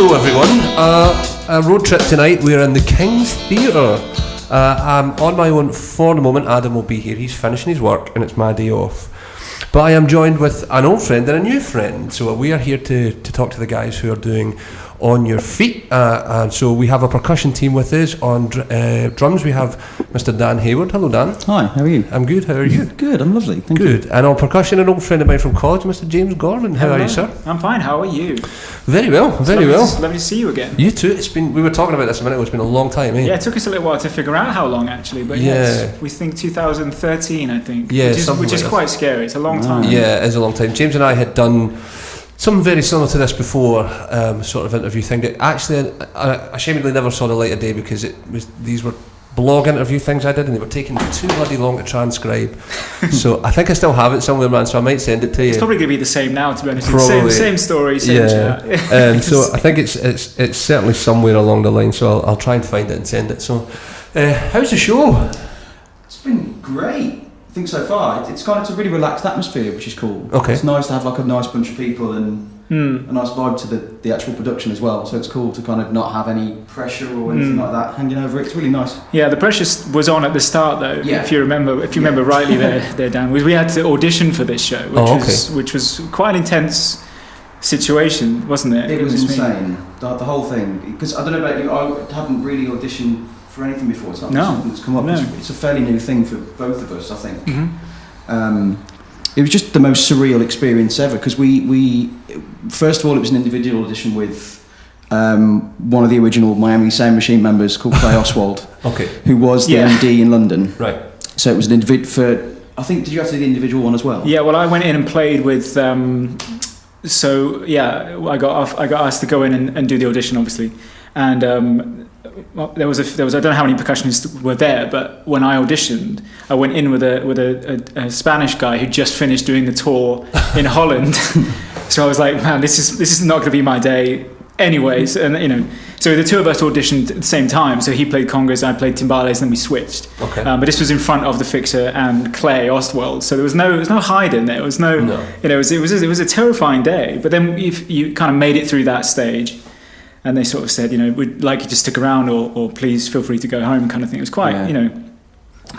Hello everyone, a road trip tonight. We're in the King's Theatre. I'm on my own for the moment. Adam will be here, he's finishing his work and it's my day off. But I am joined with an old friend and a new friend. So we are here to talk to the guys who are doing On Your Feet. And so we have a percussion team with us. On drums we have Mr. Dan Hayward. Hello Dan. Hi, how are you? I'm good, how are you? Good, I'm lovely, thank you. Good. And on percussion, an old friend of mine from college, Mr. James Gorman. How are you, sir? I'm fine, how are you? Very well, very well. Lovely to see you again. You too. We were talking about this a minute ago, it's been a long time, eh? Yeah, it took us a little while to figure out how long actually, but we think 2013, I think. Yeah, which is quite scary, it's a long time. Yeah, it is a long time. James and I had done something very similar to this before, sort of interview thing that actually I ashamedly never saw the light of day because these were blog interview things I did and they were taking too bloody long to transcribe. So I think I still have it somewhere, man, so I might send it to you. It's probably going to be the same now, to be honest. Probably. Same story, same chat. So I think it's certainly somewhere along the line, so I'll try and find it and send it. So how's the show? It's been great, I think so far. It's a really relaxed atmosphere, which is cool. Okay. It's nice to have like a nice bunch of people and a nice vibe to the actual production as well. So it's cool to kind of not have any pressure or anything like that hanging over it. It's really nice. Yeah, the pressure was on at the start though. Yeah. If you remember rightly, there, Dan. We had to audition for this show, which was quite an intense situation, wasn't it? It was insane. The whole thing. Because I don't know about you, I haven't really auditioned for anything before. It's not something that's come up. No. It's a fairly new thing for both of us, I think. It was just the most surreal experience ever because we first of all it was an individual audition with one of the original Miami Sound Machine members called Clay Oswald, who was the MD in London. Right. So it was an individual for. I think did you have to do the individual one as well? Yeah. Well, I went in and played with. So yeah, I got asked to go in and do the audition, obviously, and. There was I don't know how many percussionists were there, but when I auditioned, I went in with a Spanish guy who just finished doing the tour in Holland. So I was like, man, this is not going to be my day, anyways. And so the two of us auditioned at the same time. So he played congas, I played timbales, and then we switched. Okay. But this was in front of the fixer and Clay Ostwald, so there was no hiding there. It was it was a terrifying day. But then if you kind of made it through that stage. And they sort of said, we'd like you to stick around or please feel free to go home kind of thing. It was quite,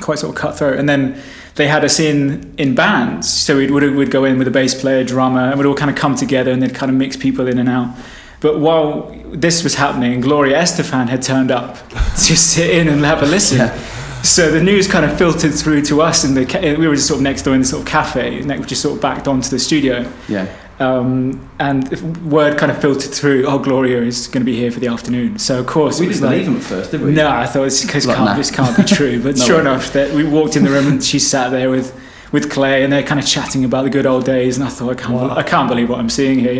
quite sort of cutthroat. And then they had us in bands. So we'd go in with a bass player, drummer, and we'd all kind of come together and they'd kind of mix people in and out. But while this was happening, Gloria Estafan had turned up to sit in and have a listen. Yeah. So the news kind of filtered through to us, and we were just sort of next door in the sort of cafe, which just sort of backed onto the studio. Yeah. And word kind of filtered through, Gloria is going to be here for the afternoon. So of course we didn't believe him at first, did we? No, I thought this can't be true. But sure enough, that we walked in the room and she sat there with Clay, and they're kind of chatting about the good old days. And I thought, I can't believe what I'm seeing here.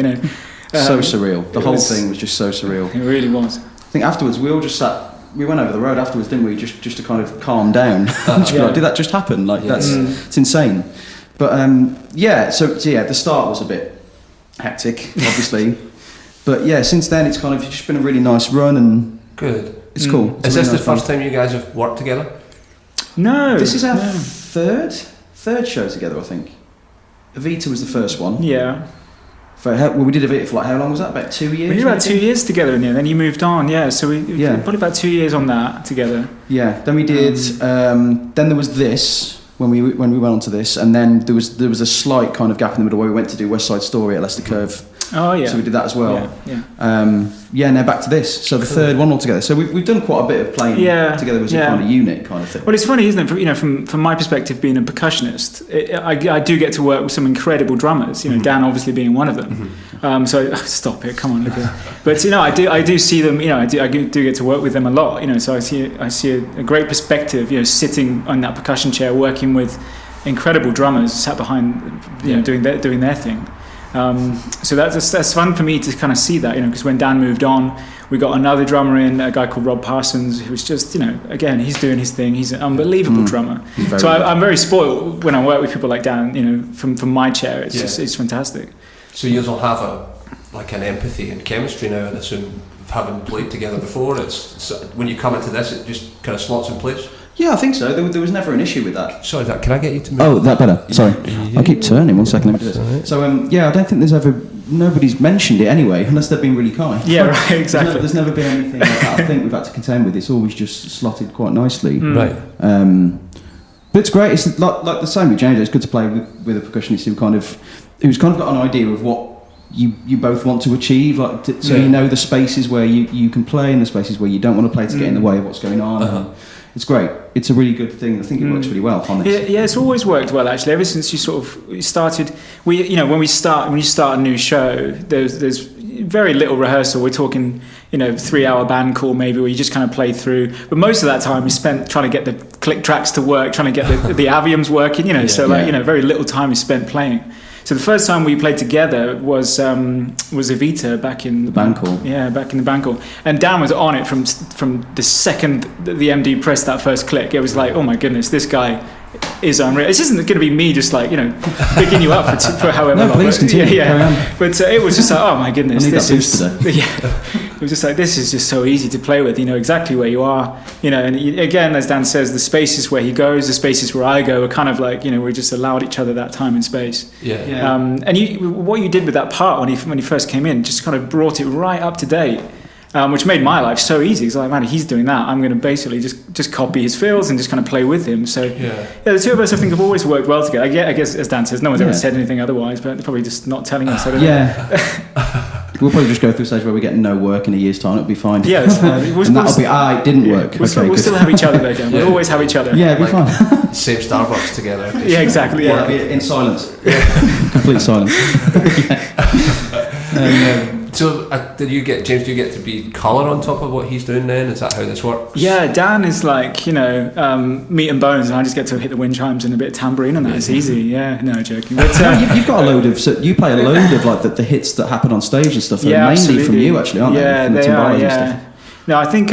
So surreal. The whole thing was just so surreal. It really was. I think afterwards we all just sat. We went over the road afterwards, didn't we? Just to kind of calm down. Like, did that just happen? Like it's insane. But So the start was a bit hectic, obviously. But yeah, since then it's kind of just been a really nice run and good. It's cool. Is this the first time you guys have worked together? No. This is our third show together, I think. Evita was the first one. Yeah. We did Evita for how long was that? About 2 years? We did about 2 years together in the end, then you moved on, so we probably about 2 years on that together. Yeah, then we did, then there was this, when we went on to this, and then there was a slight kind of gap in the middle where we went to do WSide Story at Leicester Curve. Oh yeah. So we did that as well. Now back to this. So the third one altogether. So we've done quite a bit of playing together as a kind of unit kind of thing. Well, it's funny, isn't it? From my perspective, being a percussionist, I do get to work with some incredible drummers. Dan obviously being one of them. So stop it, come on, look at it. But I do see them. I do get to work with them a lot. So I see a great perspective. Sitting on that percussion chair, working with incredible drummers sat behind, doing their thing. So that's fun for me to kind of see that, because when Dan moved on, we got another drummer in, a guy called Rob Parsons, who was just, again, he's doing his thing. He's an unbelievable drummer. So I'm very spoiled when I work with people like Dan, from my chair. It's fantastic. So you'll have an empathy and chemistry now, I assume, having played together before. It's when you come into this, it just kind of slots in place. Yeah, I think so. There was never an issue with that. Sorry, can I get you to move? Oh, that better. Sorry. I'll keep turning. 1 second. Let me do this. Right. So, I don't think there's ever nobody's mentioned it anyway, unless they've been really kind. Yeah, right, exactly. There's never been anything like that I think we've had to contend with. It's always just slotted quite nicely. Right. But it's great. It's like the same with James. It's good to play with a percussionist who's kind of got an idea of what you both want to achieve. So you know the spaces where you can play and the spaces where you don't want to play to get in the way of what's going on. Uh-huh. It's great. It's a really good thing. I think it works really well on this. Yeah, it's always worked well actually. Ever since you started, when you start a new show, there's very little rehearsal. We're talking 3-hour band call maybe, where you just kind of play through. But most of that time is spent trying to get the click tracks to work, trying to get the aviums working. Very little time is spent playing. So the first time we played together was Evita back in the band call. Yeah, back in the band call. And Dan was on it from the second the MD pressed that first click. It was like, oh my goodness, this guy is unreal. This isn't going to be me just picking you up for however long. No, please continue. Yeah. But it was just like, oh my goodness, I need that boost today. Yeah. It was just like, this is just so easy to play with. You know exactly where you are. And again, as Dan says, the spaces where he goes, the spaces where I go, are kind of like we just allowed each other that time and space. Yeah. And what you did with that part when he first came in, just kind of brought it right up to date. Which made my life so easy. It's like, man, he's doing that. I'm going to basically just copy his fills and just kind of play with him. So the two of us, I think, have always worked well together. I guess, as Dan says, no one's ever said anything otherwise, but they're probably just not telling us. I don't know. We'll probably just go through a stage where we get no work in a year's time. It'll be fine. Yeah, it's fine. And that'll be, it didn't work. We'll still have each other though, Dan. We'll always have each other. Yeah, it'll be fine. Same Starbucks together. Yeah, exactly. Yeah. In silence. Complete silence. So, do you get to be colour on top of what he's doing then? Is that how this works? Yeah, Dan is like, meat and bones, and I just get to hit the wind chimes and a bit of tambourine, and that's easy. Yeah, no, joking. But, you've got a load of, so you play a load of like the hits that happen on stage and stuff, mainly absolutely. From you actually, aren't they? From they the are, and stuff. No, I think,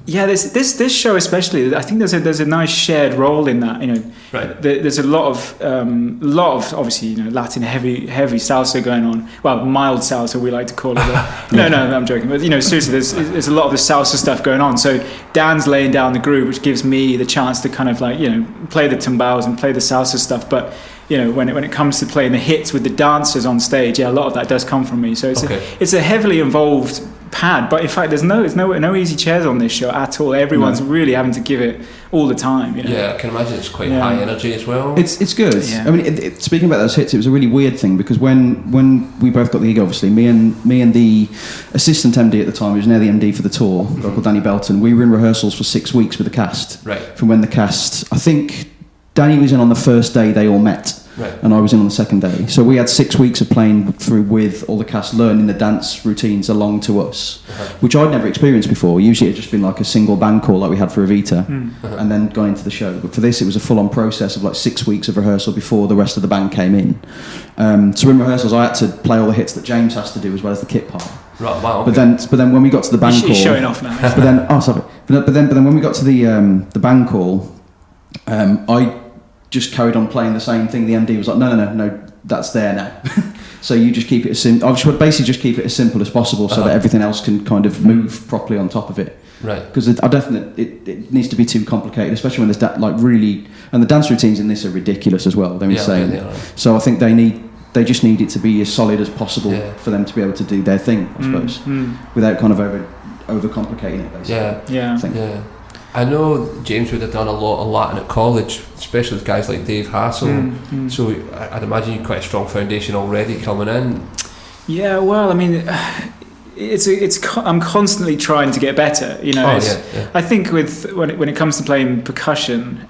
this show especially, I think there's a nice shared role in that. Right. There's a lot of obviously Latin heavy salsa going on. Well, mild salsa we like to call it. No, I'm joking. But seriously, there's a lot of the salsa stuff going on. So Dan's laying down the groove, which gives me the chance to kind of play the timbales and play the salsa stuff. But when it comes to playing the hits with the dancers on stage, a lot of that does come from me. So it's a heavily involved pad, but in fact there's no easy chairs on this show at all. Everyone's really having to give it all the time. Yeah, I can imagine it's quite high energy as well. It's good. I mean, speaking about those hits, it was a really weird thing because when we both got the gig, obviously me and the assistant MD at the time, who was now the MD for the tour, a guy called Danny Belton, we were in rehearsals for 6 weeks with the cast. Right. From when the cast, I think Danny was in on the first day they all met. Right. And I was in on the second day. So we had 6 weeks of playing through with all the cast, learning the dance routines along to us, which I'd never experienced before. Usually it had just been like a single band call like we had for Evita, and then gone into the show. But for this, it was a full-on process of like 6 weeks of rehearsal before the rest of the band came in. So in rehearsals, I had to play all the hits that James has to do as well as the kit part. Right, wow. Okay. But then when we got to the band call, he's showing off now. But then when we got to the band call, I just carried on playing the same thing. The MD was like, no, that's there now. So you just keep it as simple. I should basically just keep it as simple as possible, so that everything else can kind of move properly on top of it. Right. Because it needs to be too complicated, especially when there's and the dance routines in this are ridiculous as well. They're insane. They are. So I think they just need it to be as solid as possible for them to be able to do their thing, I suppose, without kind of over complicating it. Basically. Yeah. I know James would have done a lot of Latin at college, especially with guys like Dave Hassel. So I'd imagine you've quite a strong foundation already coming in. Yeah, well, I mean, I'm constantly trying to get better. I think when it comes to playing percussion,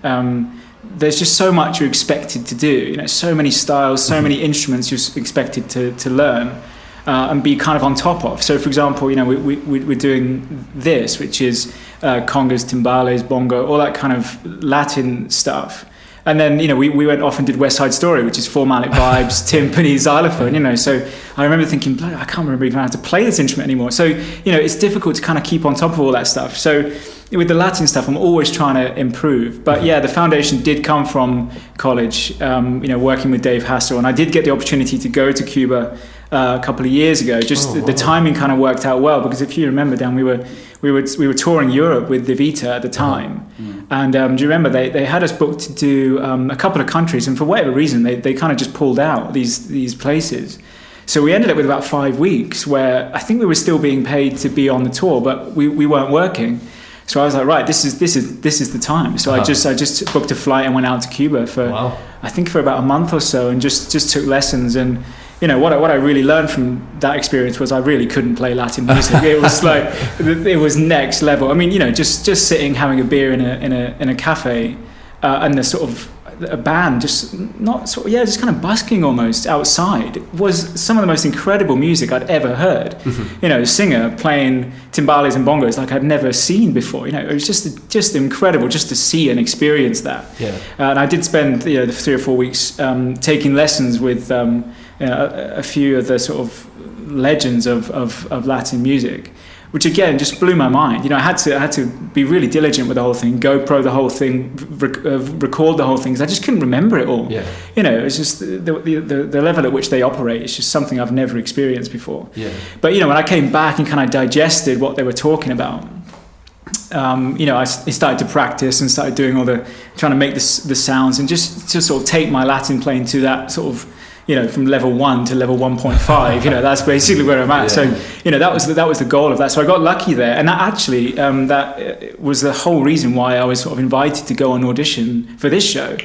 there's just so much you're expected to do. So many styles, so many instruments you're expected to learn. And be kind of on top of. So, for example, we're doing this, which is congas, timbales, bongo, all that kind of Latin stuff. And then, we went off and did WSide Story, which is 4-mallet vibes, timpani, xylophone, So I remember thinking, I can't remember even how to play this instrument anymore. So, it's difficult to kind of keep on top of all that stuff. So with the Latin stuff, I'm always trying to improve. But the foundation did come from college, working with Dave Hassel. And I did get the opportunity to go to Cuba a couple of years ago. The timing kind of worked out well, because if you remember, Dan, we were touring Europe with Evita at the time, and do you remember they had us booked to do a couple of countries, and for whatever reason they kind of just pulled out these places. So we ended up with about 5 weeks where I think we were still being paid to be on the tour, but we weren't working. So I was like, right, this is the time. So I just booked a flight and went out to Cuba for I think for about a month or so, and just took lessons. And you know what I really learned from that experience was I really couldn't play Latin music. It was like it was next level. I mean, you know, just sitting having a beer in a cafe, and the sort of a band just kind of busking almost outside was some of the most incredible music I'd ever heard. You know, a singer playing timbales and bongos like I'd never seen before. You know, it was just incredible just to see and experience that. And I did spend the 3 or 4 weeks taking lessons with a few of the sort of legends of Latin music, which again just blew my mind. You know, I had to be really diligent with the whole thing, GoPro the whole thing, record the whole thing, because I just couldn't remember it all. You know, it's just the level at which they operate. It's just something I've never experienced before. But you know, when I came back and kind of digested what they were talking about, you know, I started to practice and started doing trying to make the sounds, and just to sort of take my Latin playing to that sort of, you know, from level 1 to level 1.5, you know, that's basically where I'm at. So, you know, that was the goal of that. So I got lucky there, and that actually that was the whole reason why I was sort of invited to go on audition for this show,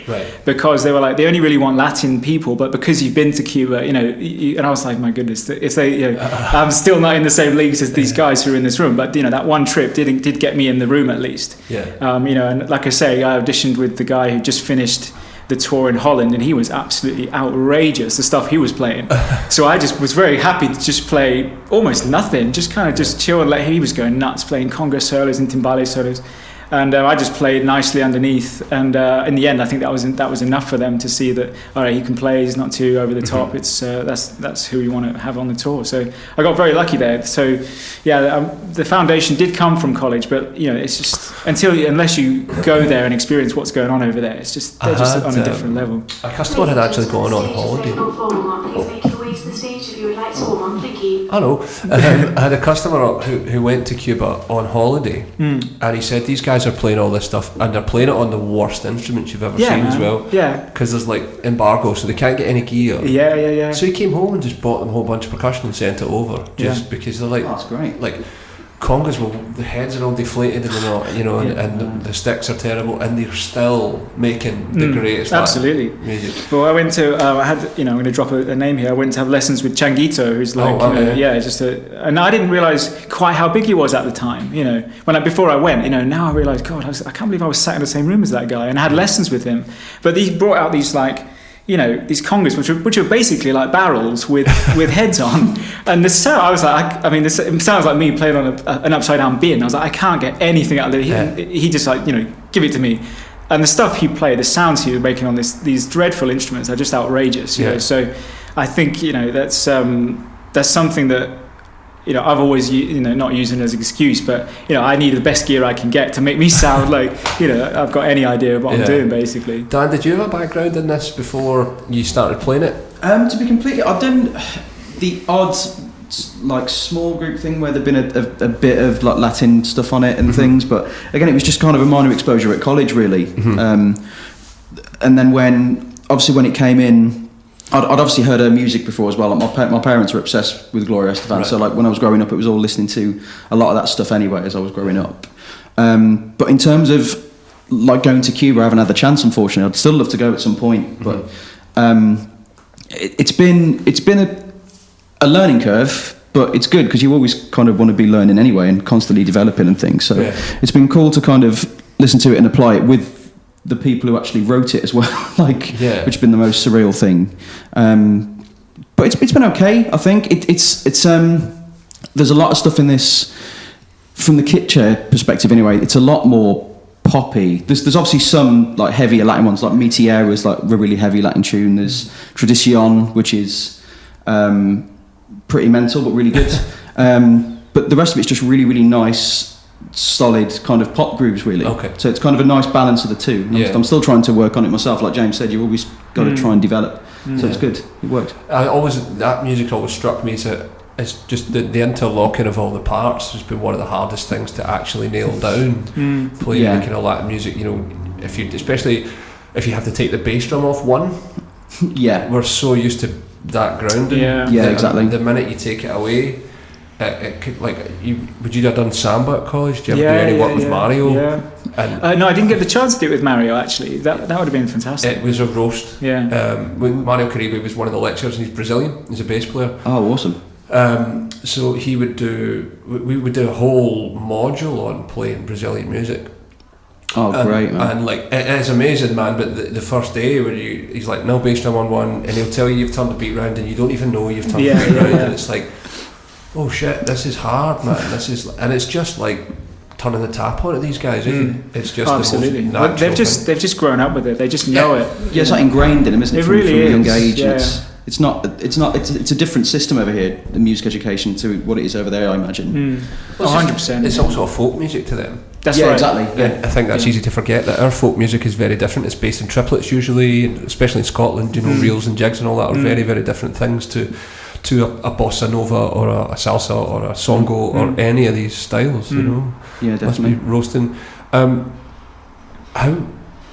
because they were like, they only really want Latin people, but because you've been to Cuba, you know, and I was like, my goodness, if they, you know, I'm still not in the same leagues as these guys who are in this room, but you know, that one trip did get me in the room at least. You know, and like I say, I auditioned with the guy who just finished the tour in Holland, and he was absolutely outrageous, the stuff he was playing. So I just was very happy to just play almost nothing, just kind of just chill and he was going nuts playing conga solos and timbale solos, and I just played nicely underneath, and in the end I think that was enough for them to see that, all right, he can play, he's not too over the top. It's that's who you want to have on the tour. So I got very lucky there. So the foundation did come from college, but you know, it's just unless you go there and experience what's going on over there, it's just they're just on a different level. A customer had actually gone on holiday. Hello. I had a customer who went to Cuba on holiday, and he said these guys are playing all this stuff, and they're playing it on the worst instruments you've ever seen as well. Because there's like embargo, so they can't get any gear. So he came home and just bought them a whole bunch of percussion and sent it over, just because they're like, that's great. Like congas, the heads are all deflated and they're not, you know, and the sticks are terrible, and they're still making the greatest absolutely music. Well, I went to I had, you know, I'm going to drop a name here. I went to have lessons with Changuito, who's like and I didn't realize quite how big he was at the time. You know, before I went, you know, now I realized, God, I can't believe I was sat in the same room as that guy, and I had lessons with him. But he brought out these like, you know, these congas, which are basically like barrels with heads on, and the sound, I was like, it sounds like me playing on an upside down bin. I was like, I can't get anything out of it. He just like, you know, give it to me, and the stuff he played, the sounds he was making on these dreadful instruments are just outrageous. You know, so I think, you know, that's something that, you know, I've always, you know, not using it as an excuse, but you know, I need the best gear I can get to make me sound like, you know, I've got any idea of what I'm doing, basically. Dan, did you have a background in this before you started playing it? To be completely, I've done the odd like small group thing where there'd been a bit of like Latin stuff on it and things, but again, it was just kind of a minor exposure at college, really. And then when it came in, I'd obviously heard her music before as well. Like my parents were obsessed with Gloria Estafan, so like when I was growing up, it was all listening to a lot of that stuff anyway as I was growing up. But in terms of like going to Cuba, I haven't had the chance, unfortunately. I'd still love to go at some point, but it's been a learning curve, but it's good because you always kind of want to be learning anyway and constantly developing and things. So it's been cool to kind of listen to it and apply it with the people who actually wrote it as well, which has been the most surreal thing. But it's been okay, I think. It's there's a lot of stuff in this from the kit chair perspective anyway. It's a lot more poppy. There's obviously some like heavier Latin ones, like Meteor is like a really heavy Latin tune. There's Tradicion, which is pretty mental but really good. But the rest of it's just really, really nice, solid kind of pop grooves, really. Okay. So it's kind of a nice balance of the two. I'm still trying to work on it myself. Like James said, you always got to try and develop. So it's good. It worked. That music always struck me as it's just the interlocking of all the parts has been one of the hardest things to actually nail down. Playing kind of Latin music, you know, especially if you have to take the bass drum off one. Yeah. we're so used to that grounding. Yeah, exactly. The minute you take it away, it could, like, would you have done samba at college? Did you ever do any work with Mario? Yeah. And No, I didn't get the chance to do it with Mario, actually. That would have been fantastic. it was a roast. Yeah. When Mario Caribe was one of the lecturers, and he's Brazilian. He's a bass player. Oh, awesome. So we would do a whole module on playing Brazilian music. Oh, great, man. And like, it's amazing, man. But the first day where he's like, no bass drum on 1, and he'll tell you you've turned the beat round, and you don't even know you've turned the beat round, and it's like, oh shit, this is hard, man. And it's just like turning the tap on at these guys. It's just absolutely. The most natural They've just grown up with it. They just know it. Yeah, it's like ingrained in them, isn't it? It From really a young is. age. Yeah. It's a different system over here, the music education, to what it is over there, I imagine. 100%. It's also a folk music to them. That's yeah, right. exactly. Yeah. I think that's easy to forget, that our folk music is very different. It's based in triplets usually, especially in Scotland. You know, reels and jigs and all that are very, very different things to a bossa nova or a salsa or a songo or any of these styles. You know, Yeah, definitely. Must be roasting. How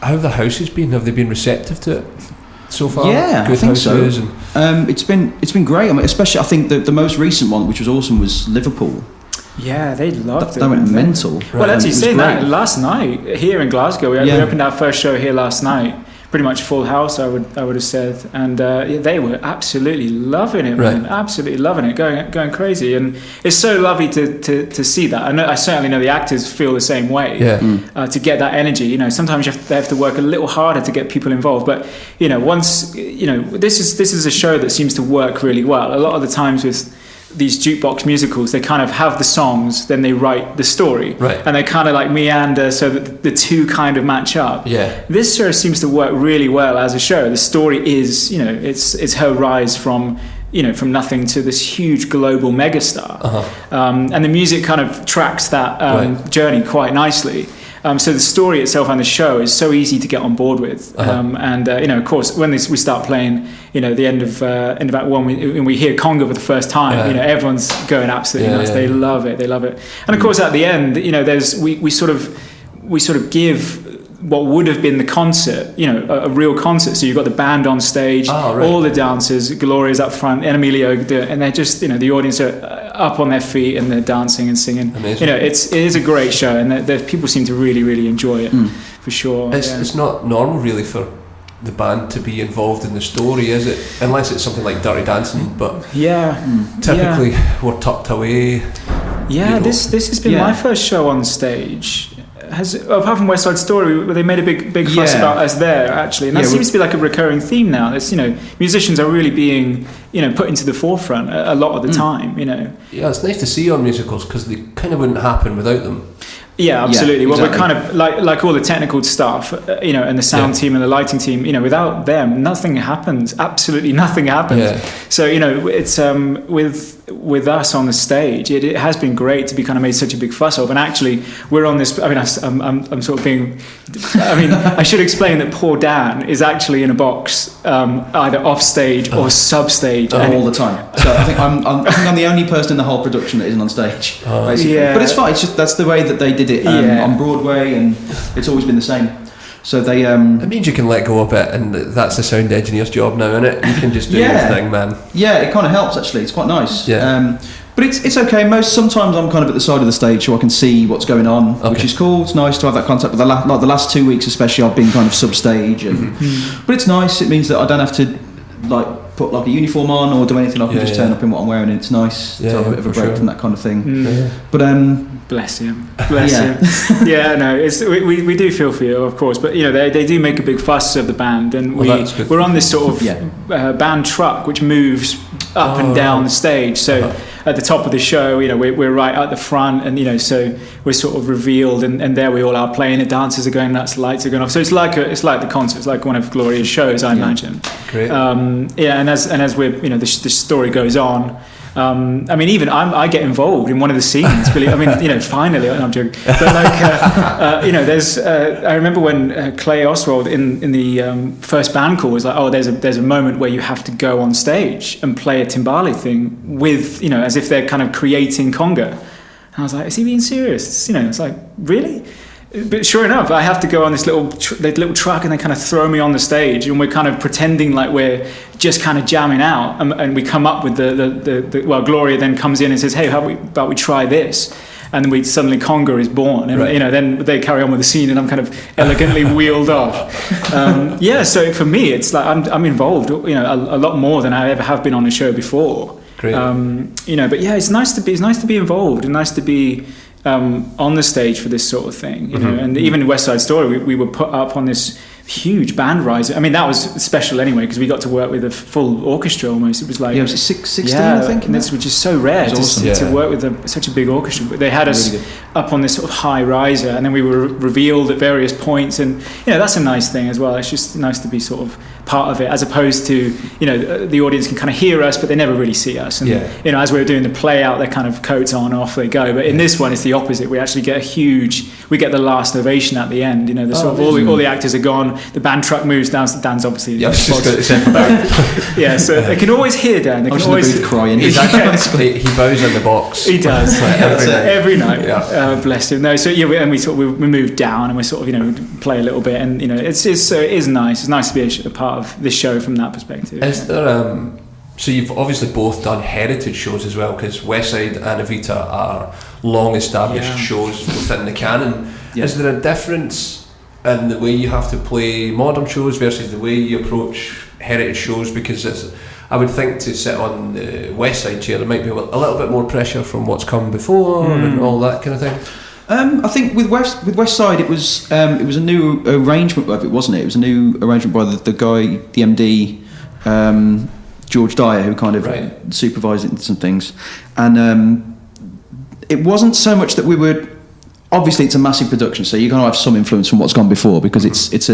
have the houses been? Have they been receptive to it so far? Yeah, Good I think so. houses and It's been great. I mean, especially I think the most recent one, which was awesome, was Liverpool. Yeah, they loved it. They went mental. Well, actually, It was saying that, great. last night here in Glasgow, we opened our first show here last night. Pretty much full house, I would have said, and they were absolutely loving it, man. Right. Absolutely loving it, going crazy, and it's so lovely to see that. I certainly know the actors feel the same way. yeah. To get that energy, you know, sometimes they have to work a little harder to get people involved. But you know, once you know, this is a show that seems to work really well. A lot of the times with these jukebox musicals, they kind of have the songs, then they write the story, Right. and they kind of like meander so that the two kind of match up. Yeah. This show seems to work really well as a show. The story is, you know, it's her rise from, you know, from nothing to this huge global megastar, and the music kind of tracks that Right. journey quite nicely. So the story itself and the show is so easy to get on board with, and you know, of course, when we start playing, you know, the end of Act 1, when we hear conga for the first time, you know, everyone's going absolutely nuts. They love it, and of course, at the end, you know, we sort of give what would have been the concert, you know, a real concert. So you've got the band on stage, all the dancers, Gloria's up front, and Emilio, and they're just, you know, the audience are up on their feet and they're dancing and singing. Amazing. You know, it is a great show, and people seem to really, really enjoy it, for sure. It's not normal really for the band to be involved in the story, is it? Unless it's something like Dirty Dancing, but typically we're tucked away. Yeah, you know. this has been my first show on stage. Apart from WSide Story, where they made a big fuss about us there, actually, and that seems to be like a recurring theme now. It's, you know, musicians are really being, you know, put into the forefront a lot of the time. You know. Yeah, it's nice to see on musicals because they kind of wouldn't happen without them. Yeah, absolutely. Yeah, Well, exactly. we're kind of like all the technical staff, you know, and the sound team and the lighting team. You know, without them, nothing happens. Absolutely nothing happens. Yeah. So, you know, it's with us on the stage, it has been great to be kind of made such a big fuss of. And actually, we're on this. I mean, I'm sort of being. I mean, I should explain that poor Dan is actually in a box, either off stage or sub stage, all the time. So I think I'm the only person in the whole production that isn't on stage, basically. Yeah. But it's fine. It's just that's the way that they did it on Broadway, and it's always been the same. So they. It means you can let go a bit, and that's the sound engineer's job now, isn't it? You can just do your thing, man. Yeah, it kind of helps actually. It's quite nice. Yeah. But it's okay. Sometimes I'm kind of at the side of the stage so I can see what's going on, which is cool. It's nice to have that contact. But the last 2 weeks especially, I've been kind of sub stage, but it's nice. It means that I don't have to like put like a uniform on or do anything. I can just turn up in what I'm wearing, and it's nice to have a bit of a break from that kind of thing. But bless him. Yeah, no, we do feel for you, of course, but you know they do make a big fuss of the band, and we're on this sort of band truck which moves up and down the stage. So at the top of the show, you know, we're right at the front, and you know, so we're sort of revealed, and there we all are playing. The dancers are going nuts, the lights are going off. So it's like the concert. It's like one of Gloria's shows, I imagine. Great. And as we're, you know, the story goes on. I mean, even I get involved in one of the scenes. Really, I mean, you know, finally, I'm joking. But like, you know, there's. I remember when Clay Oswald in the first band call was like, "Oh, there's a moment where you have to go on stage and play a timbale thing with, you know, as if they're kind of creating conga." And I was like, "Is he being serious?" It's, you know, it's like, really. but sure enough, I have to go on this little truck, and they kind of throw me on the stage, and we're kind of pretending like we're just kind of jamming out, and we come up with the Gloria then comes in and says, hey, how about we try this? And then suddenly conga is born, and then they carry on with the scene, and I'm kind of elegantly wheeled off. So for me, it's like I'm involved, a lot more than I ever have been on a show before. Great. But yeah, it's nice to be involved, and nice to be on the stage for this sort of thing, you know. And even in West Side Story, we were put up on this huge band riser. I mean, that was special anyway, because we got to work with a full orchestra almost. It was like... Yeah, it was 16, I think. And this was just so rare to work with such a big orchestra. But they had us up on this sort of high riser, and then we were revealed at various points, and, that's a nice thing as well. It's just nice to be sort of part of it, as opposed to, the audience can kind of hear us, but they never really see us. And, as we were doing the play out, their kind of coats on, off they go. But in this one, it's the opposite. We actually get we get the last ovation at the end. All the actors are gone. The band truck moves down. Dan's obviously... Yeah, yeah, so they can always hear Dan. They can always... the booth crying. Exactly. He bows in the box. He does. Every night. Yeah. Bless him. No, so and we moved down, and we sort of, play a little bit, and, it is nice. It's nice to be a part of this show from that perspective. Is there... So you've obviously both done heritage shows as well, because WSide and Evita are long-established shows within the canon. Yeah. Is there a difference in the way you have to play modern shows versus the way you approach heritage shows? Because I would think to sit on the WSide chair, there might be a little bit more pressure from what's come before and all that kind of thing. I think with West Side, it was a new arrangement of it, wasn't it? It was a new arrangement by the guy, the MD, George Dyer, who kind of supervised some things, and it wasn't so much that we were. Obviously, it's a massive production, so you're going to have some influence from what's gone before, because it's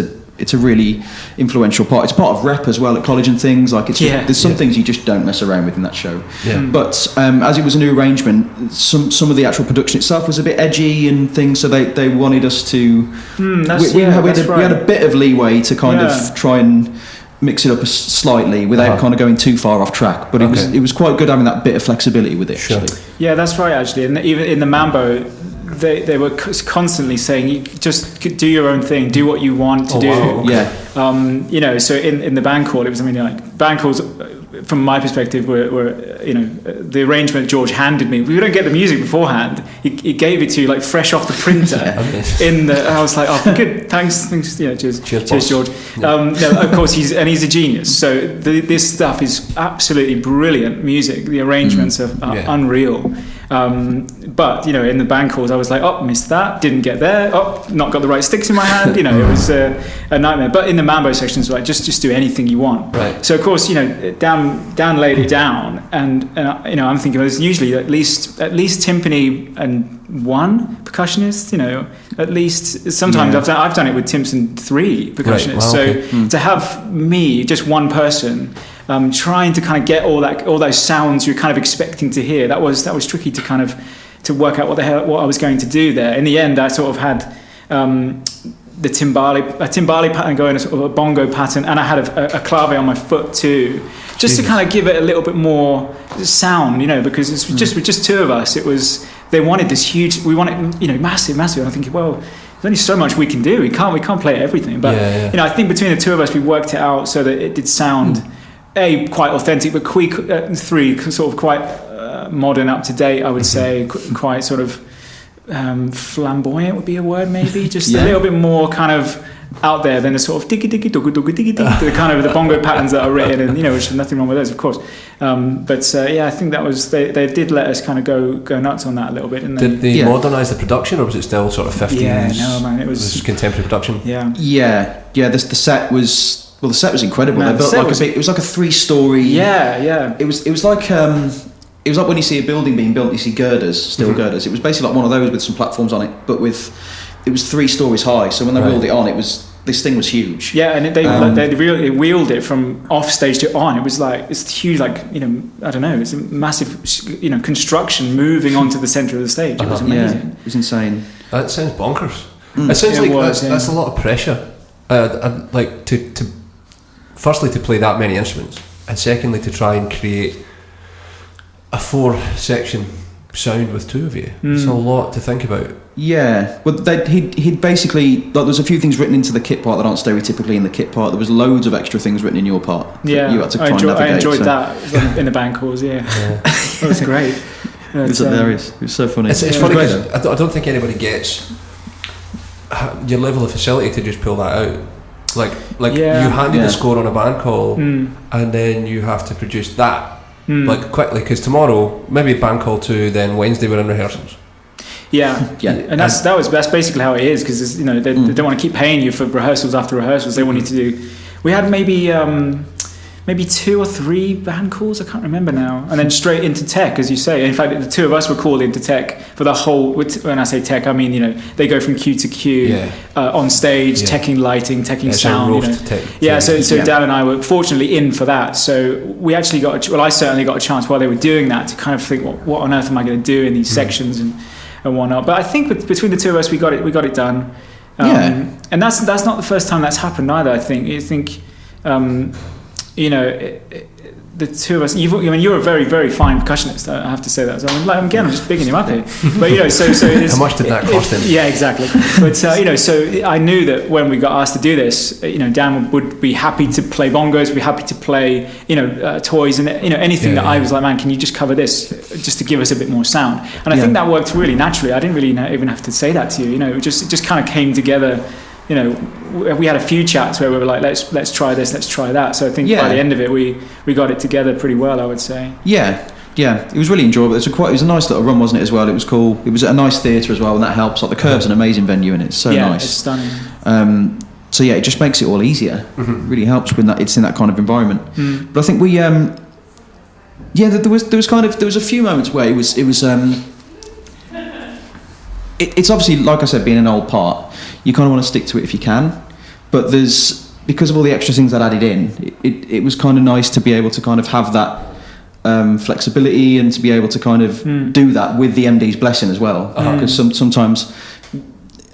a really influential part. It's part of rep as well at college and things like. There's some things you just don't mess around with in that show. Yeah. But as it was a new arrangement, some of the actual production itself was a bit edgy and things, so they wanted us to. We had a bit of leeway to kind of try and mix it up slightly without kind of going too far off track, but it was quite good having that bit of flexibility with it. Actually. Yeah, that's right. Actually, and even in the Mambo, they were constantly saying, you just do your own thing, do what you want to do. Okay. Yeah. So in the band call, it was band calls. From my perspective, were the arrangement George handed me. We don't get the music beforehand. He gave it to you like fresh off the printer. I was like, oh, good, thanks. Cheers, George. No, of course he's a genius. So this stuff is absolutely brilliant music. The arrangements are unreal. But in the band calls, I was like, oh, missed that, didn't get there, oh, not got the right sticks in my hand. It was a nightmare. But in the Mambo sections, like just do anything you want. Right. So of course, Dan laid it down, and I'm thinking there's usually at least timpani and one percussionist. At least sometimes I've done it with timps and three percussionists. Right. Wow, so to have me, just one person. Trying to kind of get all those sounds you're kind of expecting to hear, that was tricky to work out what I was going to do there. In the end, I sort of had the timbali pattern going, a sort of a bongo pattern, and I had a clave on my foot too, just to kind of give it a little bit more sound, because it's just two of us. They wanted this huge, we wanted massive, and I'm thinking, well, there's only so much we can do. We can't play everything, but I think between the two of us, we worked it out so that it did sound. Quite authentic, but three sort of quite modern, up to date. I would say quite sort of flamboyant would be a word, maybe just a little bit more kind of out there than the sort of diggy diggy doggy doggy diggy diggy, the kind of the bongo patterns that are written, and which there's nothing wrong with those, of course. I think that was they did let us kind of go nuts on that a little bit. Did they modernise the production, or was it still sort of 50s? Yeah, no, man, it was contemporary production. Yeah. The set was. Well, the set was incredible. Man, it was like a 3-story. Yeah. It was like when you see a building being built, you see girders, girders. It was basically like one of those with some platforms on it, but it was 3 stories high. So when they wheeled it on, this thing was huge. Yeah, and they really wheeled it from off stage to on. It was like it's huge, like I don't know, it's a massive construction moving onto the centre of the stage. It was amazing. Yeah, it was insane. That sounds bonkers. It sounds that's a lot of pressure. Like to firstly to play that many instruments, and secondly to try and create a 4-section sound with two of you. It's a lot to think about. Yeah, well, he'd basically, like, there's a few things written into the kit part that aren't stereotypically in the kit part. There was loads of extra things written in your part. Yeah, you had to try and navigate. I enjoyed that in the band calls. Yeah, that was great. It was hilarious. It was so funny. It's funny because I don't think anybody gets your level of facility to just pull that out. Like you handed the score on a band call, and then you have to produce that like quickly, because tomorrow maybe band call 2, then Wednesday we're in rehearsals. Yeah, and that's basically how it is, because they don't want to keep paying you for rehearsals after rehearsals. They want you to do. We had maybe 2 or 3 band calls, I can't remember now, and then straight into tech, as you say. In fact, the 2 of us were called into tech for the whole. When I say tech, I mean they go from cue to cue, on stage, teching lighting, teching sound. So Dan and I were fortunately in for that. So we actually got. I certainly got a chance while they were doing that to kind of think, what on earth am I going to do in these sections and whatnot. But I think between the 2 of us, we got it done. And that's not the first time that's happened either. I think. The 2 of us. You're a very, very fine percussionist. I have to say that. So I'm just bigging him up here. But so how much did that cost him? Yeah, exactly. But so I knew that when we got asked to do this, Dan would be happy to play bongos, be happy to play, toys, and anything that I was like, man, can you just cover this, just to give us a bit more sound? And I think that worked really naturally. I didn't really even have to say that to you. It just kind of came together. We had a few chats where we were like, let's try this, let's try that. So I think by the end of it, we got it together pretty well, I would say. Yeah, it was really enjoyable. It was a nice little run, wasn't it, as well? It was cool. It was at a nice theatre as well, and that helps. Like, the Curve's an amazing venue, and it's so nice. It's stunning. So it just makes it all easier. Really helps when it's in that kind of environment. But I think we, there was a few moments where it was. It's obviously, like I said, being an old part, you kind of want to stick to it if you can, but because of all the extra things that added in, it was kind of nice to be able to kind of have that flexibility, and to be able to kind of do that with the MD's blessing as well, because sometimes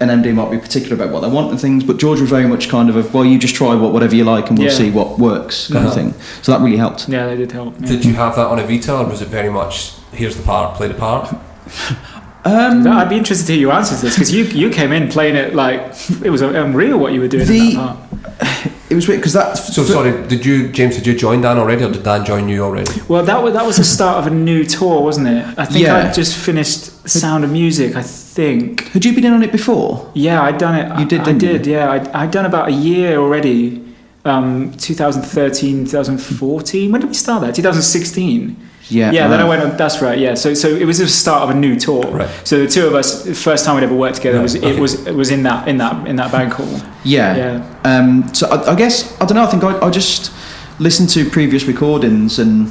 an MD might be particular about what they want and things, but George was very much kind of you just try whatever you like and we'll see what works kind of thing. So that really helped. Yeah, they did help. Did you have that on Evita, or was it very much here's the part, play the part? I'd be interested to hear your answers to this, because you came in playing it like it was unreal what you were doing in that part. It was weird because sorry, did you join Dan already, or did Dan join you already? Well, that was the start of a new tour, wasn't it? I think I just finished Sound of Music, I think. Had you been in on it before? Yeah, I'd done it. You did, didn't you? I did, yeah. I'd done about a year already. 2013, 2014. When did we start that? 2016. Yeah, then I went on. That's right. Yeah, so it was the start of a new tour. Right. So the 2 of us, the first time we'd ever worked together, it was in that band call. Yeah. So I guess I don't know. I think I just listened to previous recordings and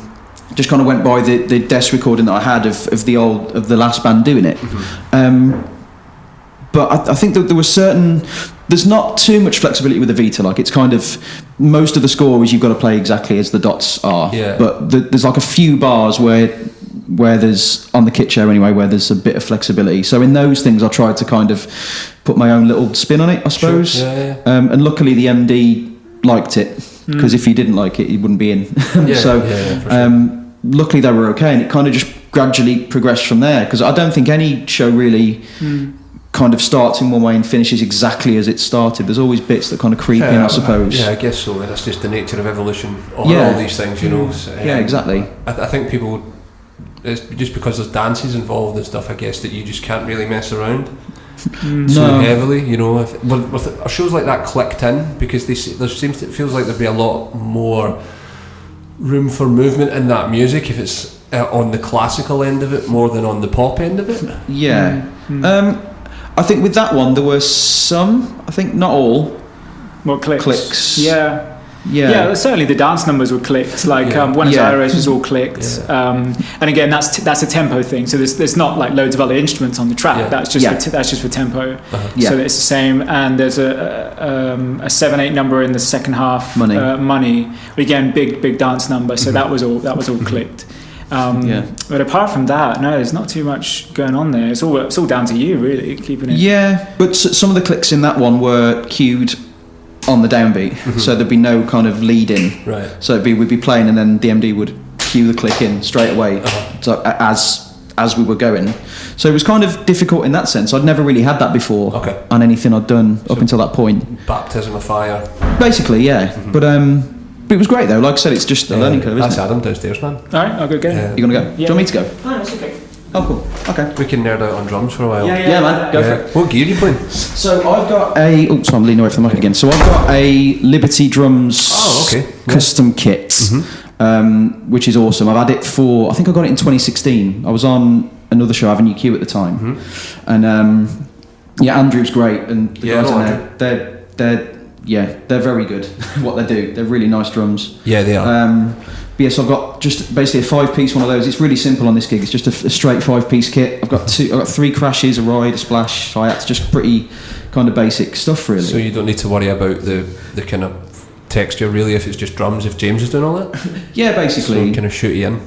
just kind of went by the desk recording that I had of the last band doing it. But I think that there's not too much flexibility with the Vita. Like, it's kind of, most of the score is you've got to play exactly as the dots are. Yeah. But there's like a few bars where there's, on the kit chair anyway, where there's a bit of flexibility. So in those things, I tried to kind of put my own little spin on it, I suppose. Sure. Yeah. And luckily the MD liked it, because if he didn't like it, he wouldn't be in. Luckily they were okay, and it kind of just gradually progressed from there, because I don't think any show really kind of starts in one way and finishes exactly as it started. There's always bits that kind of creep in, I suppose. Yeah, I guess so. That's just the nature of evolution on all these things, So, exactly. I think people, it's just because there's dances involved and stuff, I guess, that you just can't really mess around so heavily, with shows like that clicked in, because it feels like there'd be a lot more room for movement in that music if it's on the classical end of it more than on the pop end of it. I think with that one there were some, I think not all. More clicks. Yeah, certainly the dance numbers were clicked. Like Buenos Aires was all clicked. And again, that's a tempo thing. So there's not like loads of other instruments on the track. That's just for tempo. So it's the same. And there's a 7/8 number in the second half. Money. Again, big dance number. So that was all clicked. But apart from that, no, there's not too much going on there. It's all down to you, really, keeping it. Yeah, but some of the clicks in that one were cued on the downbeat, so there'd be no kind of lead in. Right. So we'd be playing, and then the MD would cue the click in straight away, so as as we were going. So it was kind of difficult in that sense. I'd never really had that before on anything I'd done up until that point. Baptism of fire. Basically, yeah. Mm-hmm. But it was great though. Like I said, it's just a learning curve, isn't it? That's Adam downstairs, man. All right, I'll go get him. You gonna go? Do you want me to go? No, it's okay. Oh, cool. Okay. We can nerd out on drums for a while. Yeah, man. Go for it. What gear are you playing? So I've got a... Oh, sorry, I'm leaning away from the mic again. So I've got a Liberty Drums custom kit, which is awesome. I've had it for... I think I got it in 2016. I was on another show, Avenue Q at the time. And, Andrew's great. And the guys in there, they're very good what they do. They're really nice drums. Yeah, they are. But yes, I've got just basically a 5-piece one of those. It's really simple on this gig. It's just a straight 5-piece kit. I've got 3 crashes, a ride, a splash, hi-hats, just pretty kind of basic stuff, really. So you don't need to worry about the kind of texture, really, if it's just drums, if James is doing all that? Yeah, basically. So kind of shoot you in?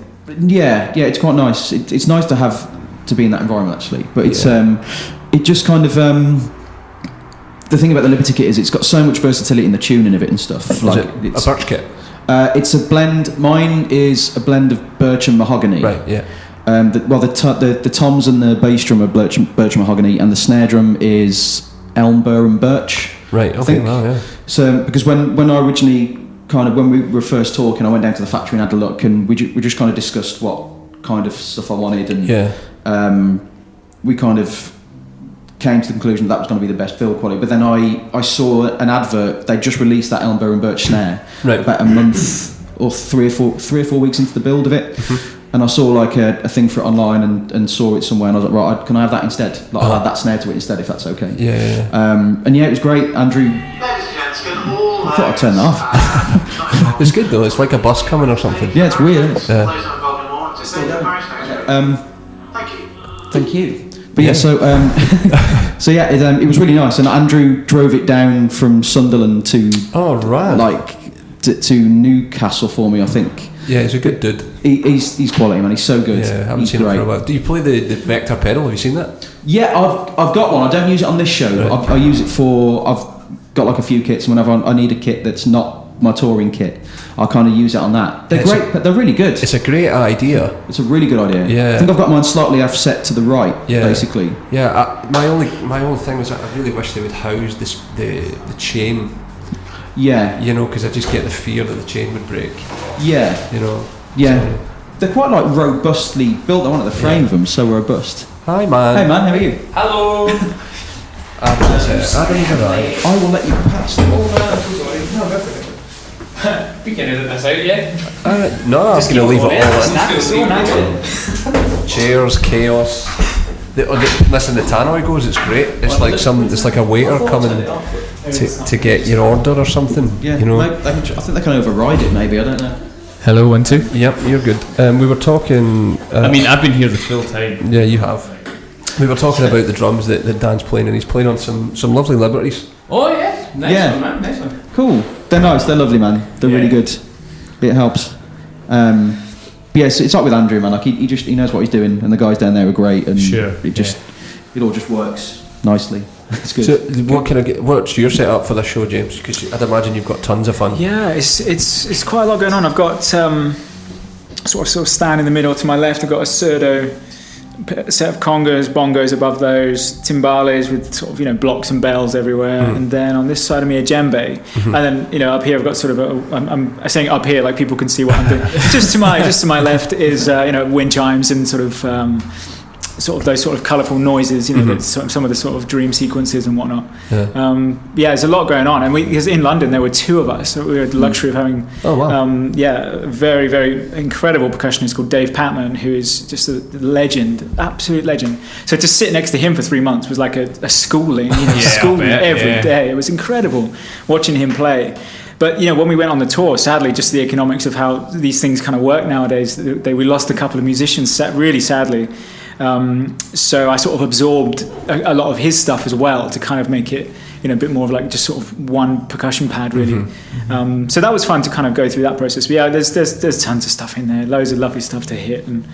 Yeah, it's quite nice. It's nice to be in that environment, actually. But it's it just kind of... the thing about the Liberty kit is it's got so much versatility in the tuning of it and stuff. Is it a birch kit? It's a blend. Mine is a blend of birch and mahogany. Right. Yeah. The toms and the bass drum are birch and mahogany, and the snare drum is elm, bur, and birch. Right. Okay. Wow, yeah. So because when I originally when we were first talking, I went down to the factory and had a look, and we just kind of discussed what kind of stuff I wanted, and we kind of came to the conclusion that was going to be the best build quality. But then I saw an advert. They just released that elm, bur and birch snare about a month or 3 or 4 weeks into the build of it, and I saw like a thing for it online and saw it somewhere, and I was like, right, can I have that instead? Like I'll add that snare to it instead, if that's okay. And it was great. Andrew, I thought I'd turn that off. It's good though. It's like a bus coming or something. Yeah, it's weird. Thank you. But it was really nice, and Andrew drove it down from Sunderland to to Newcastle for me, I think. Yeah, he's a good dude. He's quality, man. He's so good. Yeah, I haven't seen him for a while. Do you play the Vector pedal? Have you seen that? Yeah, I've got one. I don't use it on this show. Right. I use it for... I've got like a few kits, and whenever I need a kit that's not my touring kit, I kind of use it on that. They're great, but they're really good. It's a great idea. It's a really good idea. Yeah. I think I've got mine slightly offset to the right, basically. Yeah, my only thing was that I really wish they would house the chain. Yeah. You know, because I just get the fear that the chain would break. Yeah. You know. Yeah. So. They're quite like robustly built. I wanted the frame of them so robust. Hi, man. Hey, man. How are you? Hello. Adam's alright. I will let you pass. Oh, no, go for it. We can edit this out, yeah? No, I'm going to leave it all in. Chairs, chaos. Listen, the tannoy goes, it's great. It's like a waiter coming to get your order or something. Yeah, you know. I think they can override it, maybe, I don't know. Hello, 1, 2. Yep, you're good. We were talking... I've been here the full time. Yeah, you have. We were talking about the drums that Dan's playing, and he's playing on some lovely Liberties. Oh, yeah. Nice one, man. Nice one. Cool. They're nice. They're lovely, man. They're really good. It helps. But yeah, it's like with Andrew, man. Like he knows what he's doing, and the guys down there are great, and it all just works nicely. It's good. So, what's your setup for this show, James? Because I'd imagine you've got tons of fun. Yeah, it's quite a lot going on. I've got sort of stand in the middle to my left. I've got a pseudo set of congas, bongos above those, timbales with sort of blocks and bells everywhere, and then on this side of me a djembe, and then up here I've got sort of I'm saying up here like people can see what I'm doing. just to my left is wind chimes and sort of those sort of colourful noises, some of the sort of dream sequences and whatnot. There's a lot going on, and because in London there were 2 of us, so we had the luxury of having a very, very incredible percussionist called Dave Patman, who is just a legend, absolute legend. So to sit next to him for 3 months was like a schooling, schooling every day. It was incredible watching him play. But when we went on the tour, sadly, just the economics of how these things kind of work nowadays, we lost a couple of musicians, really sadly. So I sort of absorbed a lot of his stuff as well to kind of make it, a bit more of like just sort of one percussion pad, really. So that was fun to kind of go through that process. But yeah, there's tons of stuff in there, loads of lovely stuff to hit and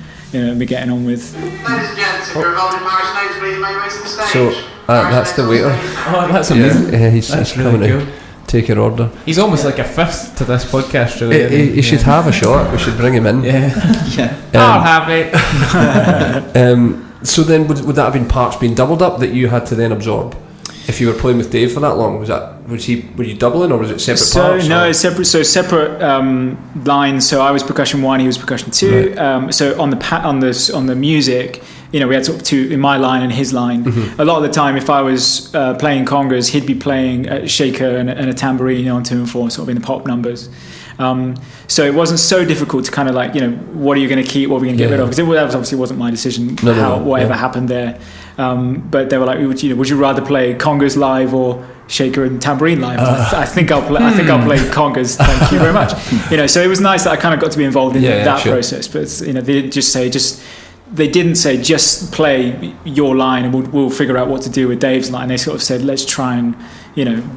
be getting on with. Ladies and gents, if you're involved in Paris notes, please make way to the stage. So that's the waiter. Oh, that's amazing. Yeah, he's coming in. take your order. He's almost like a fifth to this podcast, really. He should have a shot. We should bring him in. Yeah. I'll have it. So then, would that have been parts being doubled up that you had to then absorb? If you were playing with Dave for that long, were you doubling, or was it separate parts? No, it's separate. So separate lines. So I was percussion 1, he was percussion 2. Right. So on the music, we had sort of 2 in my line and his line. Mm-hmm. A lot of the time, if I was playing congas, he'd be playing a shaker and a tambourine on 2 and 4, sort of in the pop numbers. So it wasn't so difficult to kind of like, what are you going to keep, what are we going to get rid of? Because that obviously wasn't my decision, whatever happened there. But they were like, would you rather play congas live or shaker and tambourine live? I think I'll play congas. Thank you very much. So it was nice that I kind of got to be involved in that process. But they didn't say just play your line and we'll figure out what to do with Dave's line. They sort of said, let's try and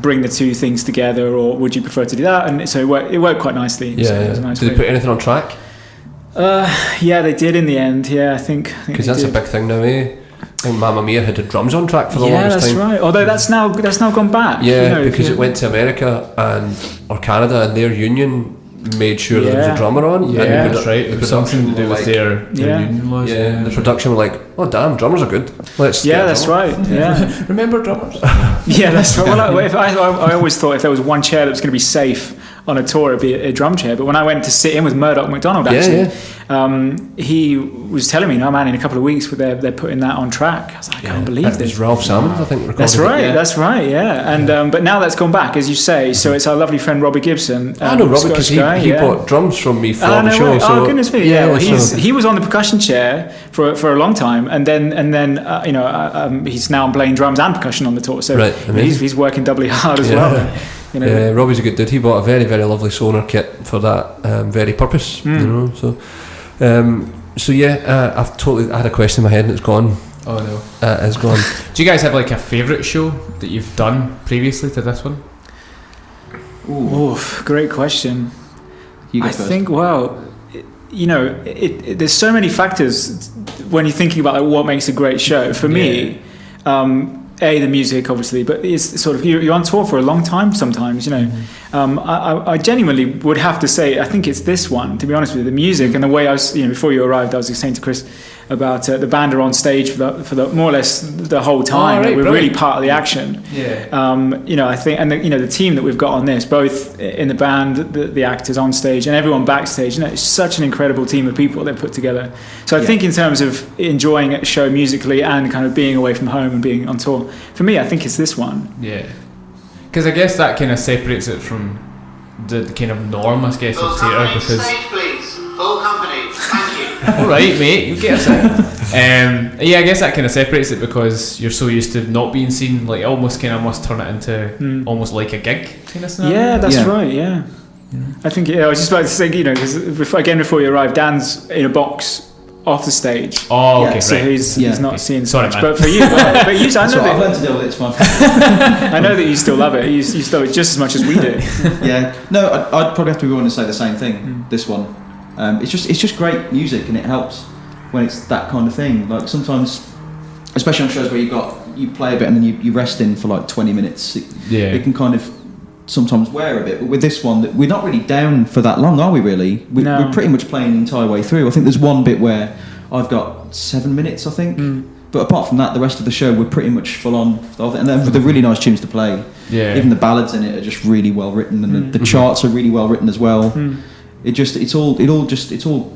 bring the 2 things together, or would you prefer to do that? And so it worked quite nicely. So it was a nice Did they put anything on track? Yeah, they did in the end. Yeah, I think because that's a big thing now, eh? I think Mamma Mia had the drums on track for the longest time. Yeah, that's right. Although that's now gone back. Yeah, because it went to America or Canada, and their union made sure there was a drummer on. Yeah, and that's right. It was something to do with their union laws. Yeah, the production were like, oh damn, drummers are good. Let's that's right. Yeah, remember drummers? Yeah, that's right. Well, I always thought if there was one chair that was going to be safe on a tour, it'd be a drum chair. But when I went to sit in with Murdoch MacDonald, actually, he was telling me, no man, in a couple of weeks they're putting that on track. I was like, I can't believe this. It was Ralph Salmons, I think, recorded That's right, yeah. And but now that's gone back, as you say. So it's our lovely friend Robbie Gibson. I know Robbie because he bought drums from me for the show. So, goodness me! Yeah, well, he was on the percussion chair for a long time, and then he's now playing drums and percussion on the tour. So he's working doubly hard as well. Robbie's a good dude. He bought a very, very lovely sonar kit for that very purpose. I had a question in my head and it's gone. Oh no, it's gone. Do you guys have like a favourite show that you've done previously to this one? Oof, great question. You go I first. think there's so many factors when you're thinking about what makes a great show. For me, the music, obviously, but it's sort of you're on tour for a long time sometimes. I genuinely would have to say I think it's this one, to be honest with you. The music and the way I was, before you arrived, I was saying to Chris about the band are on stage for the more or less the whole time. We're really part of the action. I think, and the team that we've got on this, both in the band, the actors on stage, and everyone backstage. It's such an incredible team of people they've put together. So I think in terms of enjoying a show musically and kind of being away from home and being on tour, for me, I think it's this one. Yeah, because I guess that kind of separates it from the kind of norm, I guess, of theatre. Because stage, please. Full company. Thank you. all right, mate, you get us. I guess that kind of separates it because you're so used to not being seen. Like, almost kind of must turn it into almost like a gig kind of scenario. Yeah, that's right. Yeah. I think I was just about to say, because before you arrived, Dan's in a box off the stage. Oh, okay, so right. he's not seeing so much. Man. But for you, I know I've learned to deal with it. It's fine. I know that you still love it. You still love it just as much as we do. Yeah. No, I'd probably have to be willing to say the same thing. This one, it's just great music, and it helps when it's that kind of thing. Like sometimes, especially on shows where you play a bit and then you rest in for like 20 minutes. It can kind of sometimes wear a bit. But with this one, we're not really down for that long, are we? Really? We're pretty much playing the entire way through. I think there's one bit where I've got 7 minutes, I think. But apart from that, the rest of the show we're pretty much full on, and they're really nice tunes to play. Yeah. Even the ballads in it are just really well written, and the charts are really well written as well. It's all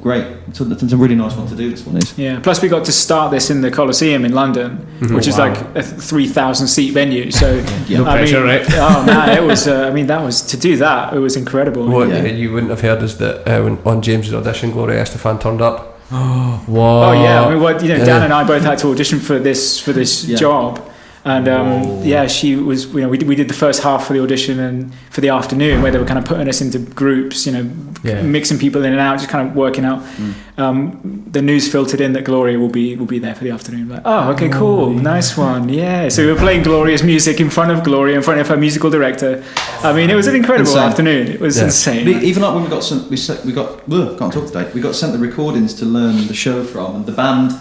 great. It's a really nice one to do. This one is. Yeah. Plus, we got to start this in the Coliseum in London, which is like a 3,000 seat venue. So no pressure, right? Oh man, it was. That was to do that. It was incredible. What you wouldn't have heard is that when on James's audition, Gloria Estafan turned up. Oh, wow. Oh yeah. I mean, Dan and I both had to audition for this job. And she was. We did the first half for the audition and for the afternoon, where they were kind of putting us into groups, mixing people in and out, just kind of working out. The news filtered in that Gloria will be there for the afternoon. Like, oh, okay, cool, nice one, yeah. So we were playing Gloria's music in front of Gloria, in front of her musical director. I mean, it was an incredible afternoon. It was insane. Even like when we got sent the recordings to learn the show from, and the band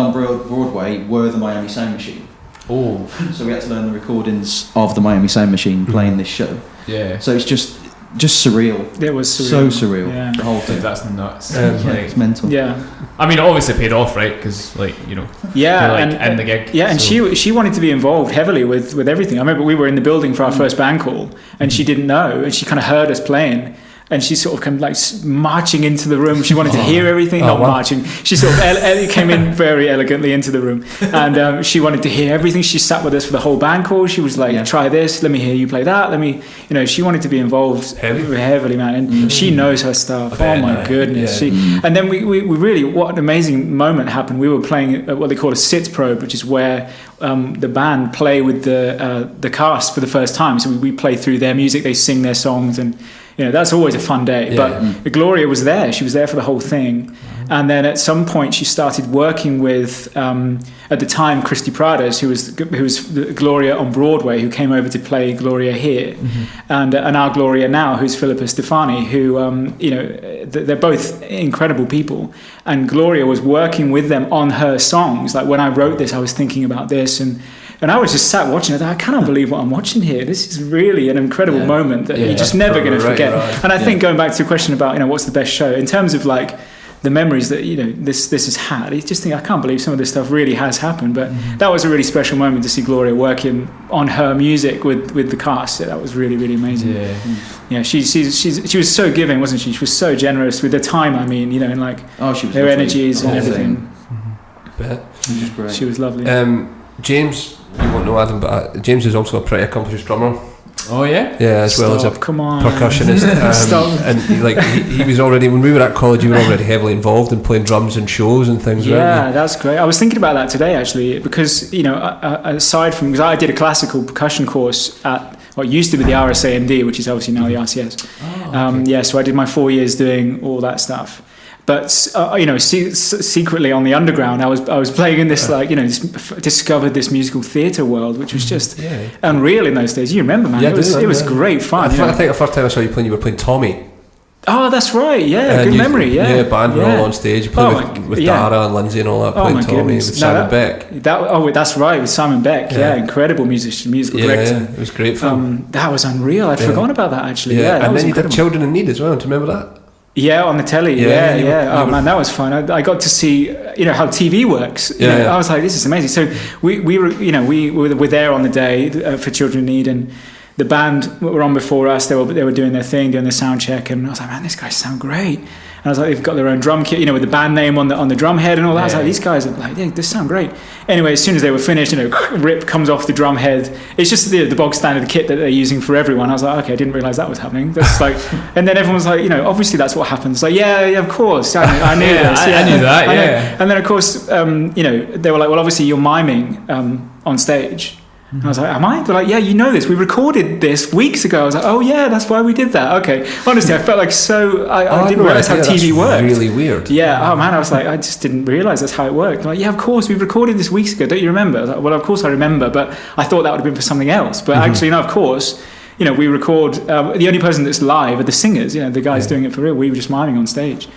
on Broadway were the Miami Sound Machine. Oh, So we had to learn the recordings of the Miami Sound Machine playing this show. yeah. So it's just surreal. It was So surreal. surreal. Yeah. The whole Dude, thing. that's nuts. It's mental. Yeah. I mean, it obviously paid off, right? Because, like, you know, Yeah, you're, like, and in the gig. Yeah, and so. she wanted to be involved heavily with everything. I remember we were in the building for our first band call, and she didn't know, and she kind of heard us playing, and she sort of came like marching into the room. She wanted to hear everything, not wow. marching. She sort of came in very elegantly into the room, and she wanted to hear everything. She sat with us for the whole band call. She was like, Yeah. "Try this. Let me hear you play that. Let me," she wanted to be involved heavily, man. And she knows her stuff. bet, Oh my goodness. yeah. And then we really, what an amazing moment happened. We were playing what they call a sit probe, which is where the band play with the cast for the first time. So we play through their music, they sing their songs, and that's always a fun day. Yeah. But Gloria was there. She was there for the whole thing. And then at some point she started working with, at the time, Christy Pradas, who was Gloria on Broadway, who came over to play Gloria here. And our Gloria now, who's Philippa Stefani, who, they're both incredible people. And Gloria was working with them on her songs. Like, when I wrote this, I was thinking about this, and I was just sat watching it. I cannot believe what I'm watching here. This is really an incredible moment that you're just never going to forget. Right. And I think going back to the question about what's the best show in terms of like the memories that this has had. I just think I can't believe some of this stuff really has happened. But that was a really special moment to see Gloria working on her music with the cast. That was really, really amazing. Yeah, she was so giving, wasn't she? She was so generous with her time. I mean, and like She was her lovely. energies The and whole everything. Bet. She was great. She was lovely. James, you won't know Adam, but James is also a pretty accomplished drummer. Oh, yeah? Yeah, as well as a Come on. percussionist. Stop. And he was already, when we were at college, you were already heavily involved in playing drums and shows and things. Yeah, that's great. I was thinking about that today actually, because aside from, because I did a classical percussion course at what used to be the RSAMD, which is obviously now the RCS. So I did my 4 years doing all that stuff. But secretly on the underground, I was playing in this discovered this musical theatre world, which was just unreal in those days. You remember, man? Yeah, it was great fun. I think the first time I saw you playing, you were playing Tommy. Oh, that's right. Yeah, And good memory. Yeah, band were all on stage. You played with Dara and Lindsay and all that. Playing Tommy goodness. with Simon Beck. That's right, with Simon Beck. Yeah, incredible musical director. Yeah, it was great fun. That was unreal. I'd forgotten about that actually. Yeah, that and was then you did incredible. Children in Need as well. Do you remember that? Yeah, on the telly. Yeah. Oh man, that was fun. I got to see how TV works. I was like, this is amazing. So we were there on the day for Children in Need, and the band were on before us. They were doing their thing, doing the sound check, and I was like, man, these guys sound great. And I was like, they've got their own drum kit, with the band name on the drum head and all that. I was like, these guys are like, they sound great. Anyway, as soon as they were finished, rip comes off the drum head. It's just the bog standard kit that they're using for everyone. I was like, okay, I didn't realise that was happening. That's like, and then everyone was like, obviously that's what happens. Like, yeah, of course, I knew this. I knew that. Yeah. And then of course, they were like, well, obviously you're miming on stage. And I was like, am I? They're like, yeah, you know this. We recorded this weeks ago. I was like, oh yeah, that's why we did that. Okay. Honestly, I felt like I didn't realise how TV worked. Really weird. Yeah. Oh man, I was like, I just didn't realise that's how it worked. They're like, yeah, of course, we recorded this weeks ago. Don't you remember? I was like, well, of course I remember, but I thought that would have been for something else. But actually, no, of course, we record. The only person that's live are the singers. The guys doing it for real. We were just miming on stage.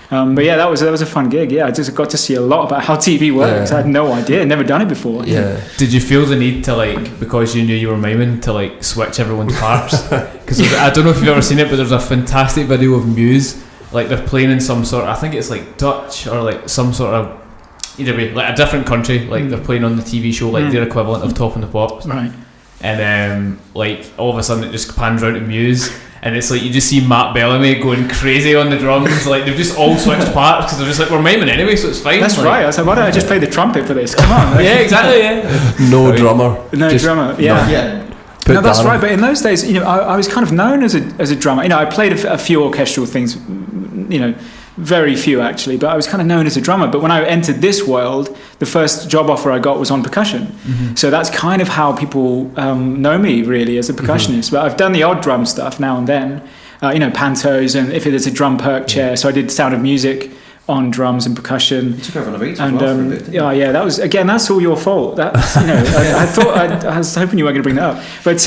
But yeah, that was a fun gig. Yeah, I just got to see a lot about how TV works. I had no idea. I'd never done it before. Yeah. Did you feel the need to because you knew you were miming, to switch everyone's parts? Because I don't know if you've ever seen it, but there's a fantastic video of Muse. They're playing in some sort of, I think it's Dutch or some sort of, either way, a different country. They're playing on the TV show, their equivalent of Top and the Pops. Right. And all of a sudden it just pans around to Muse. And it's you just see Matt Bellamy going crazy on the drums. They've just all switched parts because they're just we're miming anyway, so it's fine. That's right. I was like, why don't I just play the trumpet for this? Come on. Yeah, exactly. Yeah. No drummer. No drummer. Yeah. No, that's right. But in those days, I was kind of known as a drummer. I played a few orchestral things. Very few actually, but I was kind of known as a drummer. But when I entered this world, the first job offer I got was on percussion. So that's kind of how people know me really as a percussionist. But I've done the odd drum stuff now and then, pantos, and if there's a drum perk chair. So I did Sound of Music on drums and percussion. You took over on Evita and as well for a bit, didn't you? that was again. That's all your fault. That's I thought I was hoping you weren't going to bring that up, but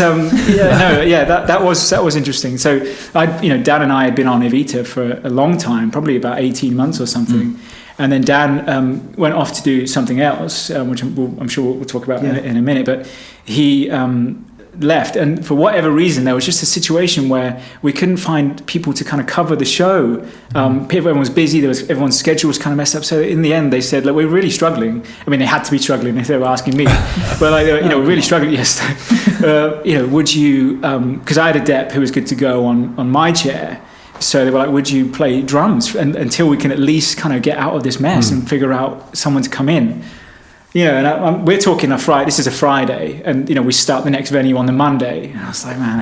that was interesting. So Dan and I had been on Evita for a long time, probably about 18 months or something. And then Dan went off to do something else, which I'm sure we'll talk about in a minute. But he left, and for whatever reason, there was just a situation where we couldn't find people to kind of cover the show. Everyone was busy. Everyone's schedule was kind of messed up. So in the end, they said, "Look, we're really struggling." I mean, they had to be struggling if they were asking me, but like, we're really struggling. Yes, would you? Because I had a dep who was good to go on my chair. So they were like, would you play drums until we can at least kind of get out of this mess and figure out someone to come in? And we're talking this is a Friday, and, we start the next venue on the Monday. And I was like, man,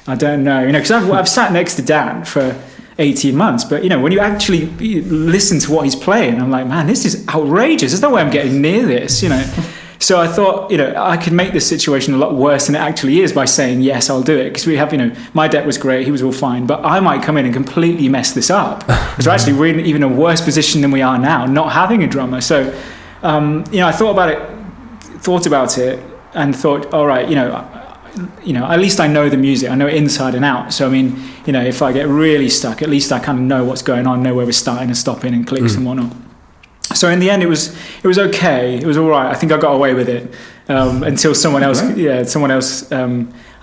I don't know. Because I've sat next to Dan for 18 months, but, when you actually listen to what he's playing, I'm like, man, this is outrageous. There's no way I'm getting near this, So I thought, I could make this situation a lot worse than it actually is by saying, yes, I'll do it. Because we have, my dep was great, he was all fine, but I might come in and completely mess this up. Because actually we're in even a worse position than we are now, not having a drummer. So, I thought about it and thought, all right, at least I know the music, I know it inside and out. So, I mean, if I get really stuck, at least I kind of know what's going on, know where we're starting and stopping and clicks and whatnot. So in the end, it was okay. It was all right. I think I got away with it until someone else. Yeah, someone else.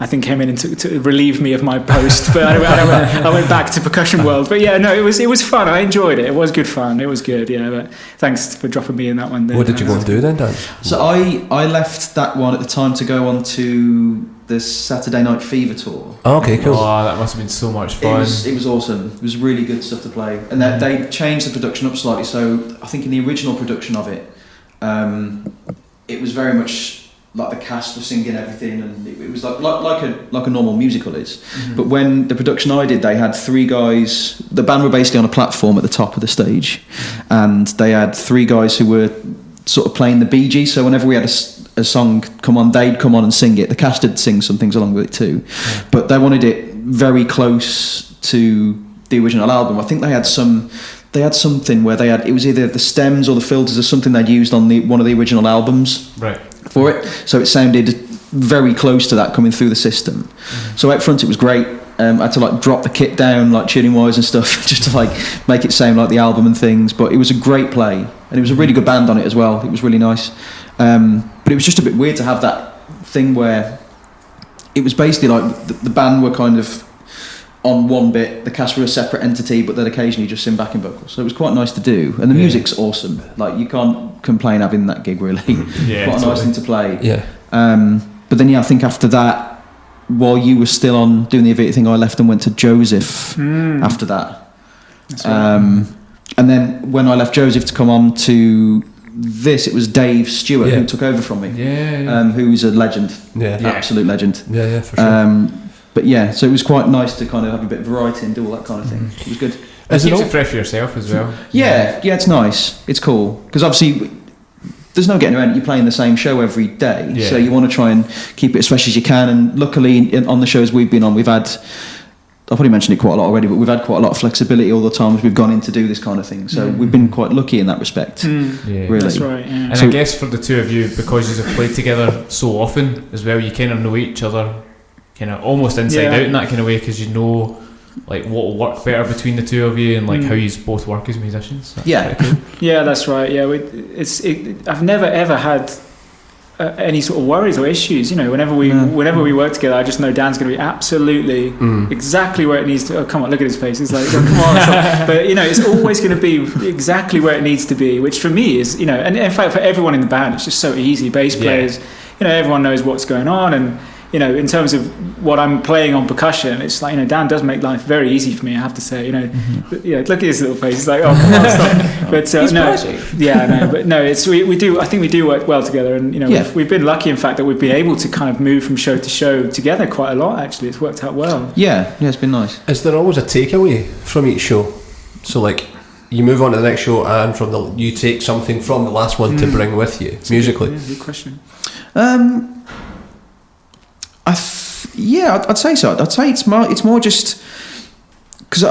I think came in and to relieve me of my post. But I went back to percussion world. But yeah, no, it was fun. I enjoyed it. It was good fun. It was good. Yeah. But thanks for dropping me in that one. What did you go and do then, Dan? So I left that one at the time to go on to the Saturday Night Fever tour. Oh, okay, cool. Oh, that must have been so much fun. It was awesome. It was really good stuff to play. And they changed the production up slightly. So I think in the original production of it, it was very much like the cast was singing everything, and it was like a normal musical is. Mm-hmm. But when the production I did, they had 3 guys. The band were basically on a platform at the top of the stage, and they had 3 guys who were sort of playing the Bee Gees. So whenever we had a song come on, they'd come on and sing it. The cast did sing some things along with it too, but they wanted it very close to the original album. I think they had something where it was either the stems or the filters or something they'd used on one of the original albums for it, so it sounded very close to that coming through the system. So out front it was great. I had to drop the kit down, tuning wires and stuff, just to make it sound like the album and things. But it was a great play, and it was a really good band on it as well. It was really nice. But it was just a bit weird to have that thing where it was basically the band were kind of on one bit, the cast were a separate entity, but they'd occasionally just sing backing vocals. So it was quite nice to do, and the music's awesome. You can't complain having that gig really. Yeah, quite a nice thing to play. Yeah. But then I think after that, while you were still on doing the Evita thing, I left and went to Joseph after that. That's right. And then when I left Joseph to come on to this, it was Dave Stewart who took over from me. Who's a legend. Absolute legend. Yeah, for sure. But yeah, so it was quite nice to kind of have a bit of variety and do all that kind of thing. It was good. It keeps it fresh for yourself as well. Yeah, it's nice. It's cool because obviously there's no getting around it. You're playing the same show every day, so you want to try and keep it as fresh as you can. And luckily, on the shows we've been on, we've had, I've probably mentioned it quite a lot already, but we've had quite a lot of flexibility all the times we've gone in to do this kind of thing. So we've been quite lucky in that respect. Really. That's right. Yeah. And I guess for the two of you, because you have played together so often as well, you kind of know each other kind of almost inside out in that kind of way, because you know what will work better between the two of you and how you both work as musicians. That's cool. Yeah, that's right. Yeah, I've never ever had any sort of worries or issues. Whenever we work together, I just know Dan's going to be absolutely exactly where it needs to. Oh, come on, look at his face. It's come on. But it's always going to be exactly where it needs to be, which for me is and in fact for everyone in the band, it's just so easy. Bass players, everyone knows what's going on, and in terms of what I'm playing on percussion, it's Dan does make life very easy for me, I have to say. Look at his little face. He's like, oh, come on, stop. But we do. I think we do work well together, and we've been lucky, in fact, that we've been able to kind of move from show to show together quite a lot. Actually, it's worked out well. Yeah, it's been nice. Is there always a takeaway from each show? So you move on to the next show, and you take something from the last one to bring with you musically. Good question. I'd say so. I'd say it's more just because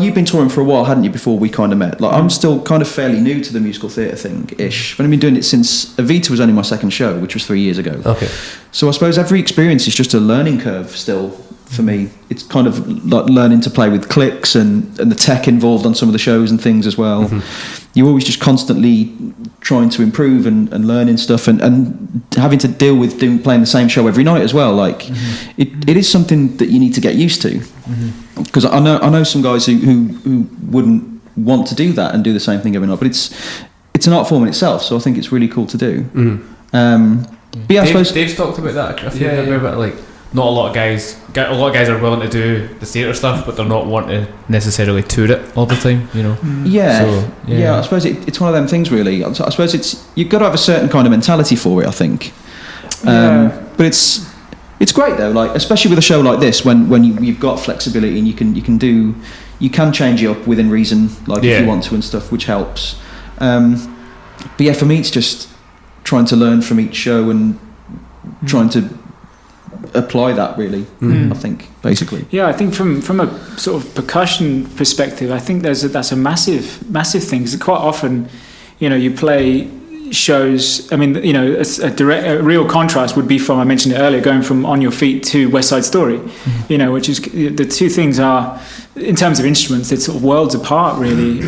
you've been touring for a while, hadn't you? Before we kind of met. I'm still kind of fairly new to the musical theatre thing ish. I've only been doing it since Evita was only my second show, which was 3 years ago. Okay. So I suppose every experience is just a learning curve still for me. It's kind of like learning to play with clicks and the tech involved on some of the shows and things as well. you're always just constantly trying to improve and learning stuff, and having to deal with playing the same show every night as well. Like it is something that you need to get used to, because I know some guys who wouldn't want to do that and do the same thing every night, but it's an art form in itself, so I think it's really cool to do. But yeah, I suppose Dave's talked about that a few about, like, not a lot of guys are willing to do the theatre stuff, but they're not wanting to necessarily tour it all the time, you know. I suppose it's one of them things, really. I suppose you've got to have a certain kind of mentality for it, I think. But it's great though, like, especially with a show like this, when you've got flexibility and you can change it up within reason, like if you want to and stuff, which helps. But yeah, for me it's just trying to learn from each show and trying to apply that, really. I think, basically. Yeah, I think from a sort of percussion perspective, I think that's a massive thing, because quite often, you know, you play shows. I mean, you know, a real contrast would be from, I mentioned it earlier, going from On Your Feet to West Side Story, you know, which is, the two things are, in terms of instruments, they're sort of worlds apart, really.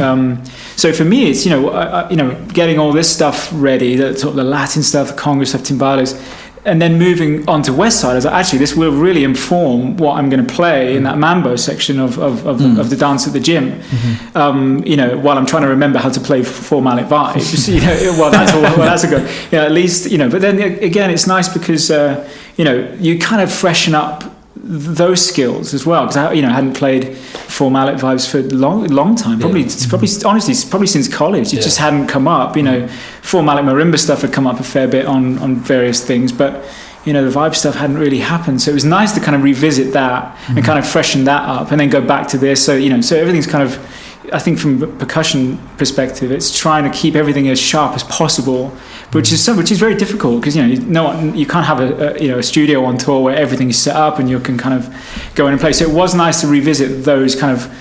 So for me, it's, you know, getting all this stuff ready, the Latin stuff, the conga stuff, timbales, and then moving on to West Side, I was like, actually, this will really inform what I'm going to play in that mambo section of the dance at the gym. You know, while I'm trying to remember how to play Four Mallet Vibes. You know, that's a good. Yeah, at least, you know. But then again, it's nice because you know, you kind of freshen up those skills as well, because I hadn't played Four Mallet Vibes for a long time, probably since college. It just hadn't come up, you know. Four Mallet Marimba stuff had come up a fair bit on various things, but, you know, the vibe stuff hadn't really happened, so it was nice to kind of revisit that and kind of freshen that up and then go back to this. So, you know, so everything's kind of, I think from a percussion perspective, it's trying to keep everything as sharp as possible, which is very difficult, because, you know, you can't have a studio on tour where everything is set up and you can kind of go in and play. So it was nice to revisit those kind of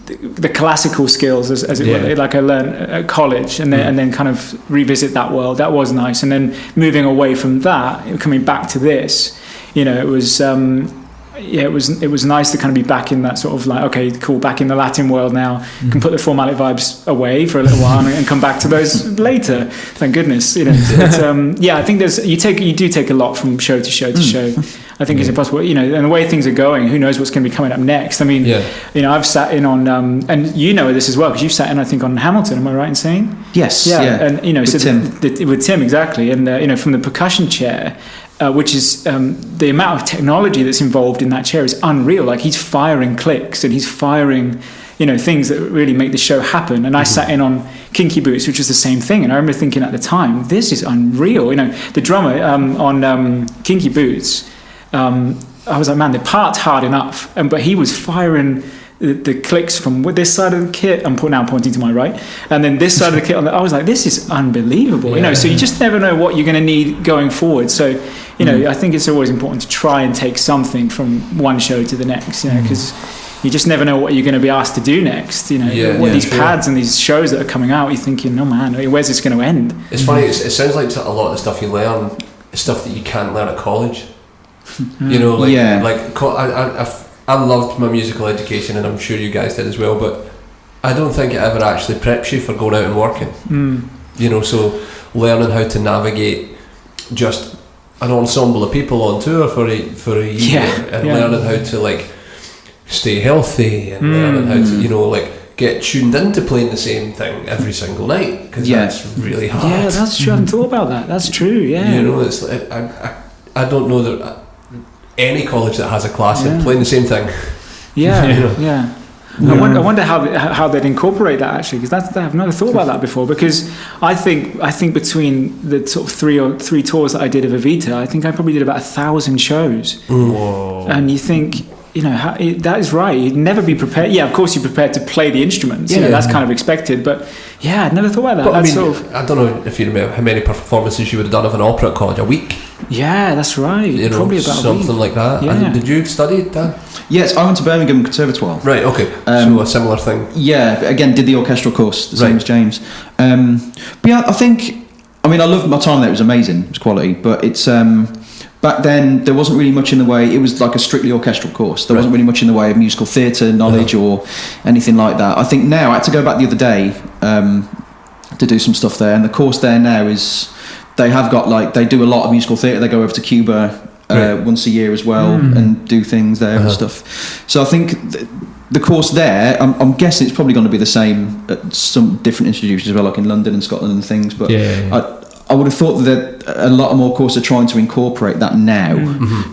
the classical skills as it were, like I learned at college, and then kind of revisit that world. That was nice. And then moving away from that, coming back to this, you know, it was. It was nice to kind of be back in that sort of, like, okay, cool, back in the Latin world now. Can put the Four Mallet Vibes away for a little while and come back to those later. Thank goodness, you know. But, I think you do take a lot from show to show to show. I think it's impossible, you know, and the way things are going, who knows what's going to be coming up next. I mean, you know, I've sat in on, and you know this as well, because you've sat in, I think, on Hamilton. Am I right in saying? Yes. Yeah. And you know, with Tim. With Tim, exactly, and you know, from the percussion chair. Which is the amount of technology that's involved in that chair is unreal. Like, he's firing clicks and he's firing, you know, things that really make the show happen. And I sat in on Kinky Boots, which was the same thing. And I remember thinking at the time, this is unreal. You know, the drummer on Kinky Boots, I was like, man, the part's hard enough. But he was firing the clicks from this side of the kit. I'm pointing to my right, and then this side of the kit. I was like, this is unbelievable. You know, so you just never know what you're going to need going forward. So, you know, I think it's always important to try and take something from one show to the next. You know, because you just never know what you're going to be asked to do next. You know, these pads and these shows that are coming out, you're thinking, oh man, where's this going to end? It's funny. It sounds like a lot of the stuff you learn is stuff that you can't learn at college. You know, I loved my musical education, and I'm sure you guys did as well, but I don't think it ever actually preps you for going out and working. You know, so learning how to navigate just an ensemble of people on tour for a year, and learning how to, like, stay healthy, and learning how to, you know, like, get tuned into playing the same thing every single night, because that's really hard. Yeah, that's true. I hadn't thought about that. That's true. Yeah. You know, it's like, I don't know that any college that has a class in playing the same thing. Yeah, you know? I wonder how they'd incorporate that, actually, because I've never thought about that before. Because I think between the sort of three tours that I did of Evita, I think I probably did about 1,000 shows. Whoa. And you think, you know, that is right. You'd never be prepared. Yeah, of course you're prepared to play the instruments. You know, that's kind of expected. But yeah, I'd never thought about that. But I don't know if you remember how many performances you would have done of an opera at college. A week. Yeah, that's right. You know, probably about something like that. Yeah. And did you study that? Yes, I went to Birmingham Conservatoire. Right. Okay. So a similar thing. Yeah. Again, did the orchestral course, the same as James. But yeah, I loved my time there. It was amazing. It was quality. But it's back then there wasn't really much in the way. It was like a strictly orchestral course. There wasn't really much in the way of musical theatre knowledge or anything like that. I think now I had to go back the other day. to do some stuff there. And the course there now is they have got like they do a lot of musical theatre. They go over to Cuba once a year as well and do things there and stuff. So I think the course there, I'm guessing it's probably going to be the same at some different institutions as well, like in London and Scotland and things. But I would have thought that a lot more courses are trying to incorporate that now.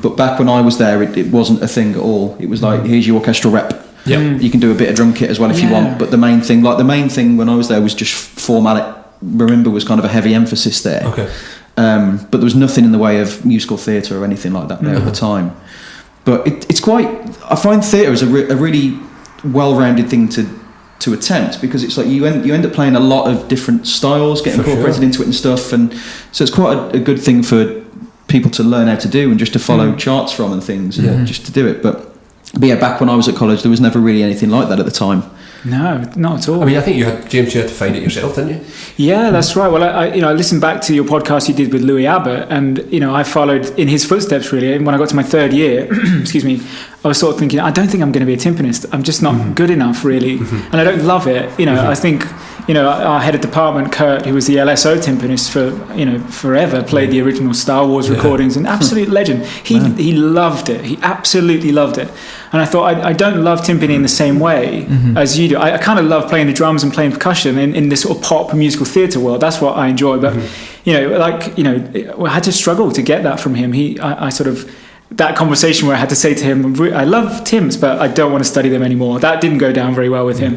But back when I was there, it wasn't a thing at all. It was like, here's your orchestral rep. You can do a bit of drum kit as well if you want. But the main thing when I was there was just formal. Marimba was kind of a heavy emphasis there. Okay. But there was nothing in the way of musical theatre or anything like that there at the time. But it's quite. I find theatre is a really well-rounded thing to attempt, because it's like you end up playing a lot of different styles, get incorporated into it and stuff, and so it's quite a good thing for people to learn how to do and just to follow charts from and things, and just to do it. But yeah, back when I was at college, there was never really anything like that at the time. No, not at all. I mean, I think you had to find it yourself, didn't you? Yeah, that's right. Well, I listened back to your podcast you did with Louis Abbott, and I followed in his footsteps really. And when I got to my third year, excuse me, I was sort of thinking, I don't think I'm going to be a timpanist. I'm just not good enough, really, and I don't love it. I think our head of department, Kurt, who was the LSO timpanist for forever, played the original Star Wars recordings, an absolute legend. He loved it. He absolutely loved it. And I thought, I don't love timpani in the same way as you do. I kind of love playing the drums and playing percussion in this sort of pop musical theatre world. That's what I enjoy. But, I had to struggle to get that from him. I sort of, that conversation where I had to say to him, I love Tims, but I don't want to study them anymore. That didn't go down very well with him,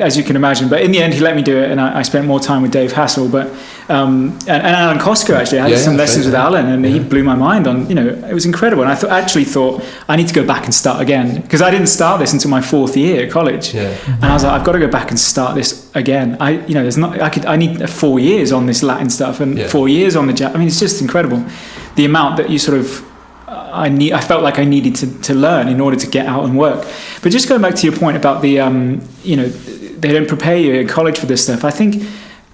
as you can imagine. But in the end, he let me do it, and I spent more time with Dave Hassel. But and Alan Kosko, actually, I had some lessons with Alan, and he blew my mind on. It was incredible. And I actually thought I need to go back and start again, because I didn't start this until my fourth year at college. And I was like, I've got to go back and start this again. I need 4 years on this Latin stuff and 4 years on the jazz. I mean, it's just incredible the amount that you sort of. I felt like I needed to learn in order to get out and work. But just going back to your point about the, they don't prepare you in college for this stuff. I think,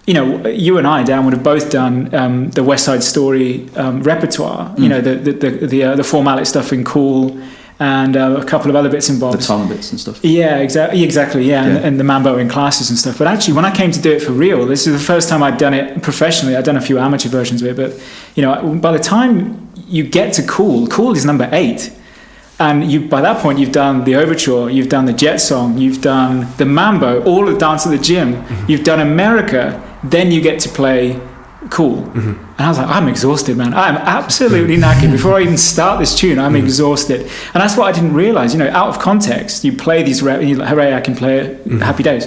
you and I, Dan, would have both done the WSide Story repertoire. The formality stuff in Cool, and a couple of other bits and bobs. The tongue bits and stuff. Yeah, exactly. And the mambo in classes and stuff. But actually, when I came to do it for real, this is the first time I'd done it professionally. I'd done a few amateur versions of it, but by the time you get to Cool is number 8, and by that point you've done the overture, you've done the jet song, you've done the mambo, all the dance at the gym, you've done America, then you get to play Cool. And I was like, I'm exhausted, man. I'm absolutely knackered. Before I even start this tune, I'm exhausted. And that's what I didn't realize. Out of context, you play these and you're like, hooray, I can play it, happy days.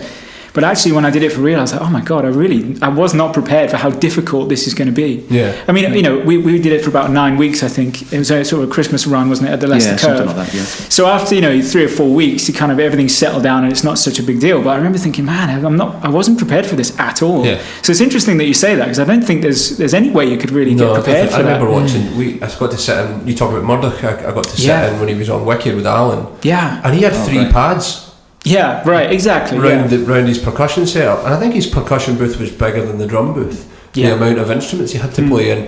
But actually, when I did it for real, I was like, oh my God, I was not prepared for how difficult this is going to be. Yeah. I mean, we did it for about 9 weeks, I think. It was a sort of a Christmas run, wasn't it, at the Leicester Curve? Something like that, yeah. So after, 3 or 4 weeks, everything settled down and it's not such a big deal. But I remember thinking, man, I wasn't prepared for this at all. Yeah. So it's interesting that you say that, because I don't think there's any way you could really get prepared for that. I remember watching, I got to sit in, you talk about Murdoch, I got to sit in when he was on Wicked with Alan. Yeah. And he had 3 pads. Yeah, right, exactly. Round his percussion setup, and I think his percussion booth was bigger than the drum booth. The amount of instruments he had to play in,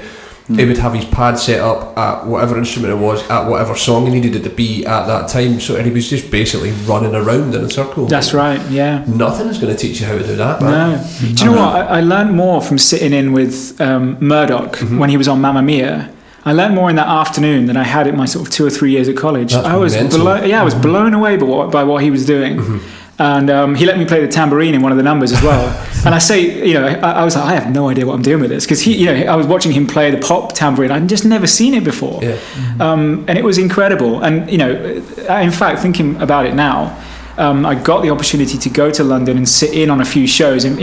he would have his pad set up at whatever instrument it was, at whatever song he needed it to be at that time. So he was just basically running around in a circle. That's right. Yeah. Nothing is going to teach you how to do that, man. No. Do you know what? I learned more from sitting in with Murdoch when he was on Mamma Mia. I learned more in that afternoon than I had in my sort of 2 or 3 years at college. I was blown away by what he was doing. And he let me play the tambourine in one of the numbers as well. And I say, I was like, I have no idea what I'm doing with this, because I was watching him play the pop tambourine. I'd just never seen it before. Yeah. And it was incredible. And in fact, thinking about it now, I got the opportunity to go to London and sit in on a few shows, and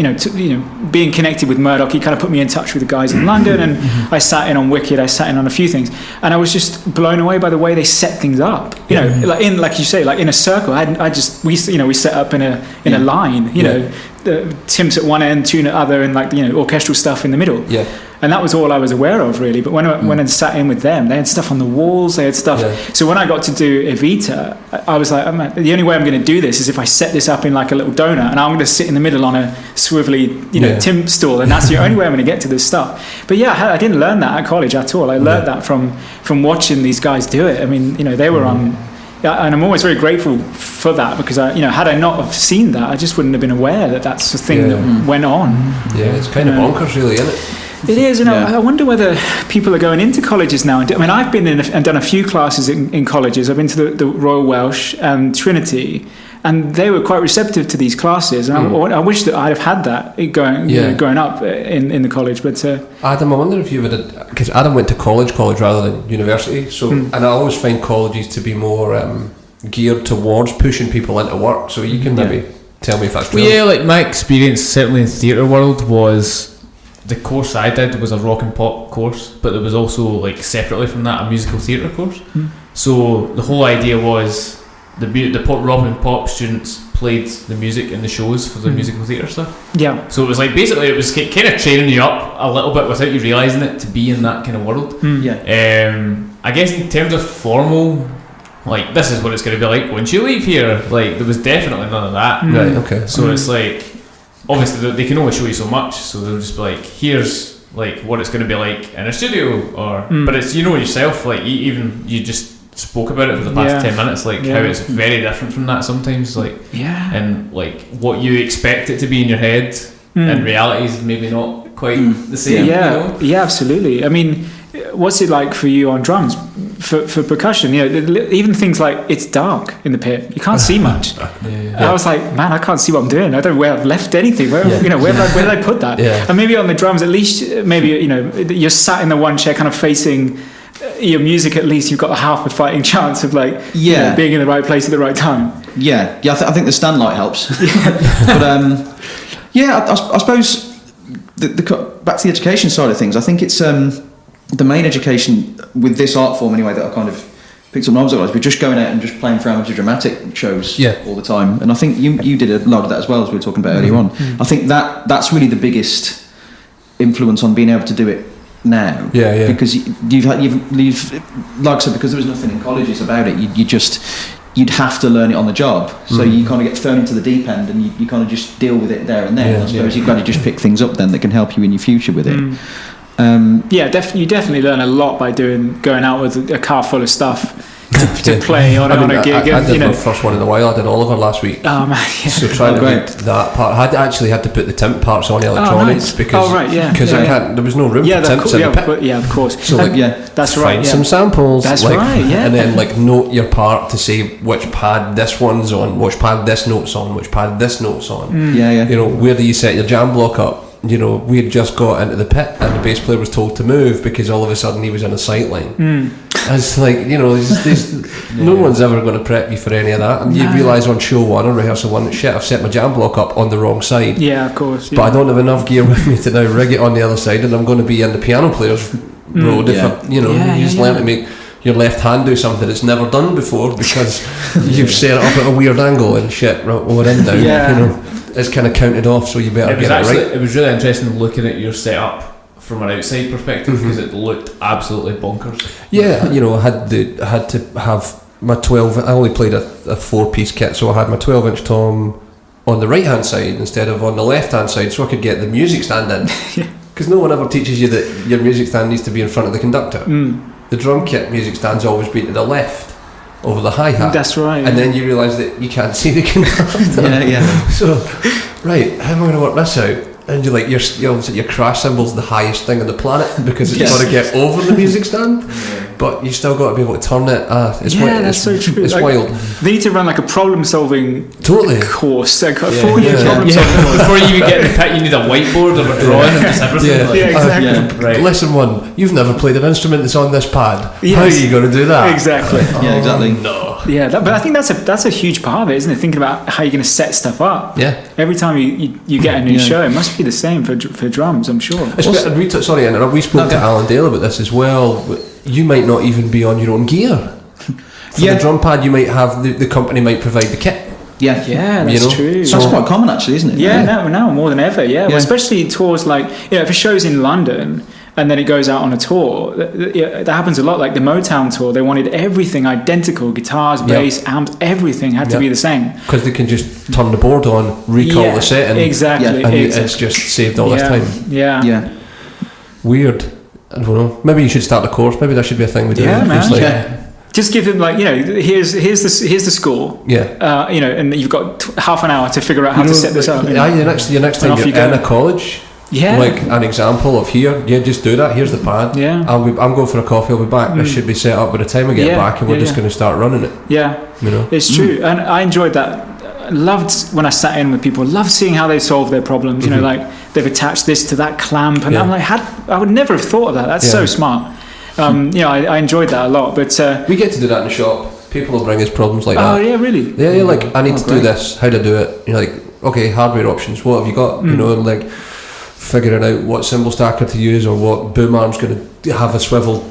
being connected with Murdoch, he kind of put me in touch with the guys in London, and I sat in on Wicked, I sat in on a few things, and I was just blown away by the way they set things up. Like you say, like in a circle. We set up in a line. Tim's at one end, tune at other, and orchestral stuff in the middle. Yeah. And that was all I was aware of, really. But when I sat in with them, they had stuff on the walls, they had stuff. Yeah. So when I got to do Evita, I was like, the only way I'm going to do this is if I set this up in like a little donut, and I'm going to sit in the middle on a swivelly, Tim stool, and that's the only way I'm going to get to this stuff. But yeah, I didn't learn that at college at all. I learned that from watching these guys do it. I mean, they were on. And I'm always very grateful for for that, because had I not have seen that, I just wouldn't have been aware that that's the thing that went on. Yeah, it's kind of bonkers, really, isn't it? It is, and I wonder whether people are going into colleges now. I mean, I've been in and done a few classes in colleges. I've been to the Royal Welsh and Trinity, and they were quite receptive to these classes. And I wish that I'd have had that growing up in the college. But Adam, I wonder if you would, because Adam went to college rather than university. So, and I always find colleges to be more geared towards pushing people into work. So you can maybe tell me if that's true. Well, yeah, like my experience certainly in the theatre world was, the course I did was a rock and pop course, but there was also, like, separately from that, a musical theatre course. So the whole idea was the rock and pop students played the music in the shows for the musical theatre stuff. Yeah. So it was like, basically it was kind of training you up a little bit without you realising it to be in that kind of world. I guess in terms of formal, like, this is what it's going to be like once you leave here, like, there was definitely none of that. Right, okay. So it's like, obviously they can only show you so much, so they'll just be like, here's like what it's going to be like in a studio, or but it's yourself, like even you just spoke about it for the past 10 minutes, like how it's very different from that sometimes, like and like what you expect it to be in your head and reality is maybe not quite the same. Yeah, absolutely. I mean, what's it like for you on drums? For percussion, even things like, it's dark in the pit, you can't see much. I was like, man, I can't see what I'm doing. I don't know where I've left anything. Where did I put that? And maybe on the drums, at least, maybe you're sat in the one chair, kind of facing your music. At least you've got a half a fighting chance of being in the right place at the right time. I think the stand light helps. But I suppose the back to the education side of things, I think it's the main education with this art form anyway that I kind of picked up when I was at, we're just going out and just playing for amateur dramatic shows all the time. And I think you did a lot of that as well, as we were talking about earlier on. I think that's really the biggest influence on being able to do it now. Because you've like I said, because there was nothing in colleges about it, you'd have to learn it on the job. So you kind of get thrown into the deep end, and you kind of just deal with it there and then. I suppose you've got to just pick things up then that can help you in your future with it. You definitely learn a lot by going out with a car full of stuff to play on a gig. I did my first one in a while. I did Oliver last week. Oh man! So trying to read that part, I had to put the temp parts on the electronics because I can't. There was no room for temps in the pit. Of course. So that's right. Find some samples. That's right. Yeah. And then note your part to say which pad this one's on, which pad this note's on, which pad this note's on. Where do you set your jam block up? We had just got into the pit and the bass player was told to move because all of a sudden he was in a sight line. It's like, no one's ever going to prep you for any of that. And you realise on show one or rehearsal one, shit, I've set my jam block up on the wrong side. Yeah, of course. But I don't have enough gear with me to now rig it on the other side, and I'm going to be in the piano player's road if you just learn to make your left hand do something it's never done before because you've set it up at a weird angle and shit, right, we're in now. It's kind of counted off, so you better get it right. It was really interesting looking at your setup from an outside perspective because it looked absolutely bonkers. I had to have my 12. I only played a 4-piece kit, so I had my 12-inch tom on the right hand side instead of on the left hand side, so I could get the music stand in. Because no one ever teaches you that your music stand needs to be in front of the conductor. The drum kit music stand's always been to the left over the hi-hat. That's right. And then you realise that you can't see the conductor. So, right, how am I going to work this out? And you're like, your crash cymbal's the highest thing on the planet because it's got to get over the music stand, but you still got to be able to turn it. That's so true. It's wild. They need to run a problem-solving course, a 4-year problem-solving course. Before you even get in the pit, you need a whiteboard of a drawing and this everything. Exactly. Right. Lesson 1: you've never played an instrument that's on this pad. How are you going to do that? Exactly. Exactly. No. Yeah, but I think that's a huge part of it, isn't it? Thinking about how you're going to set stuff up. Yeah. Every time you get a new show, it must be the same for drums, I'm sure. We spoke to Alan Dale about this as well. You might not even be on your own gear. For the drum pad, you might have the company might provide the kit. Yeah, that's true. So that's quite common, actually, isn't it? Yeah, now more than ever. Yeah, well, especially tours if a show's in London and then it goes out on a tour, that happens a lot. Like the Motown tour, they wanted everything identical: guitars, bass, amps, everything had to be the same. Because they can just turn the board on, recall the setting, exactly, and it's just saved all this time. Yeah. Weird. I don't know. Maybe you should start a course. Maybe that should be a thing we do. Yeah, man. Just give them here's the score. Yeah. And you've got half an hour to figure out how to set this up. Yeah, your next time you're in a college. Yeah. Like an example of just do that. Here's the pad. Yeah. I'm going for a coffee. I'll be back. This should be set up by the time I get back, and we're just going to start running it. Yeah. It's true, and I enjoyed that. I loved when I sat in with people. Loved seeing how they solve their problems. Like they've attached this to that clamp, and I'm like, I would never have thought of that. That's so smart. I enjoyed that a lot. But we get to do that in the shop. People will bring us problems like that. Oh yeah, really? Yeah, you're like, I need to do this. How to do it? You're like, okay, hardware options. What have you got? And like figuring out what cymbal stacker to use or what boom arm's going to have a swivel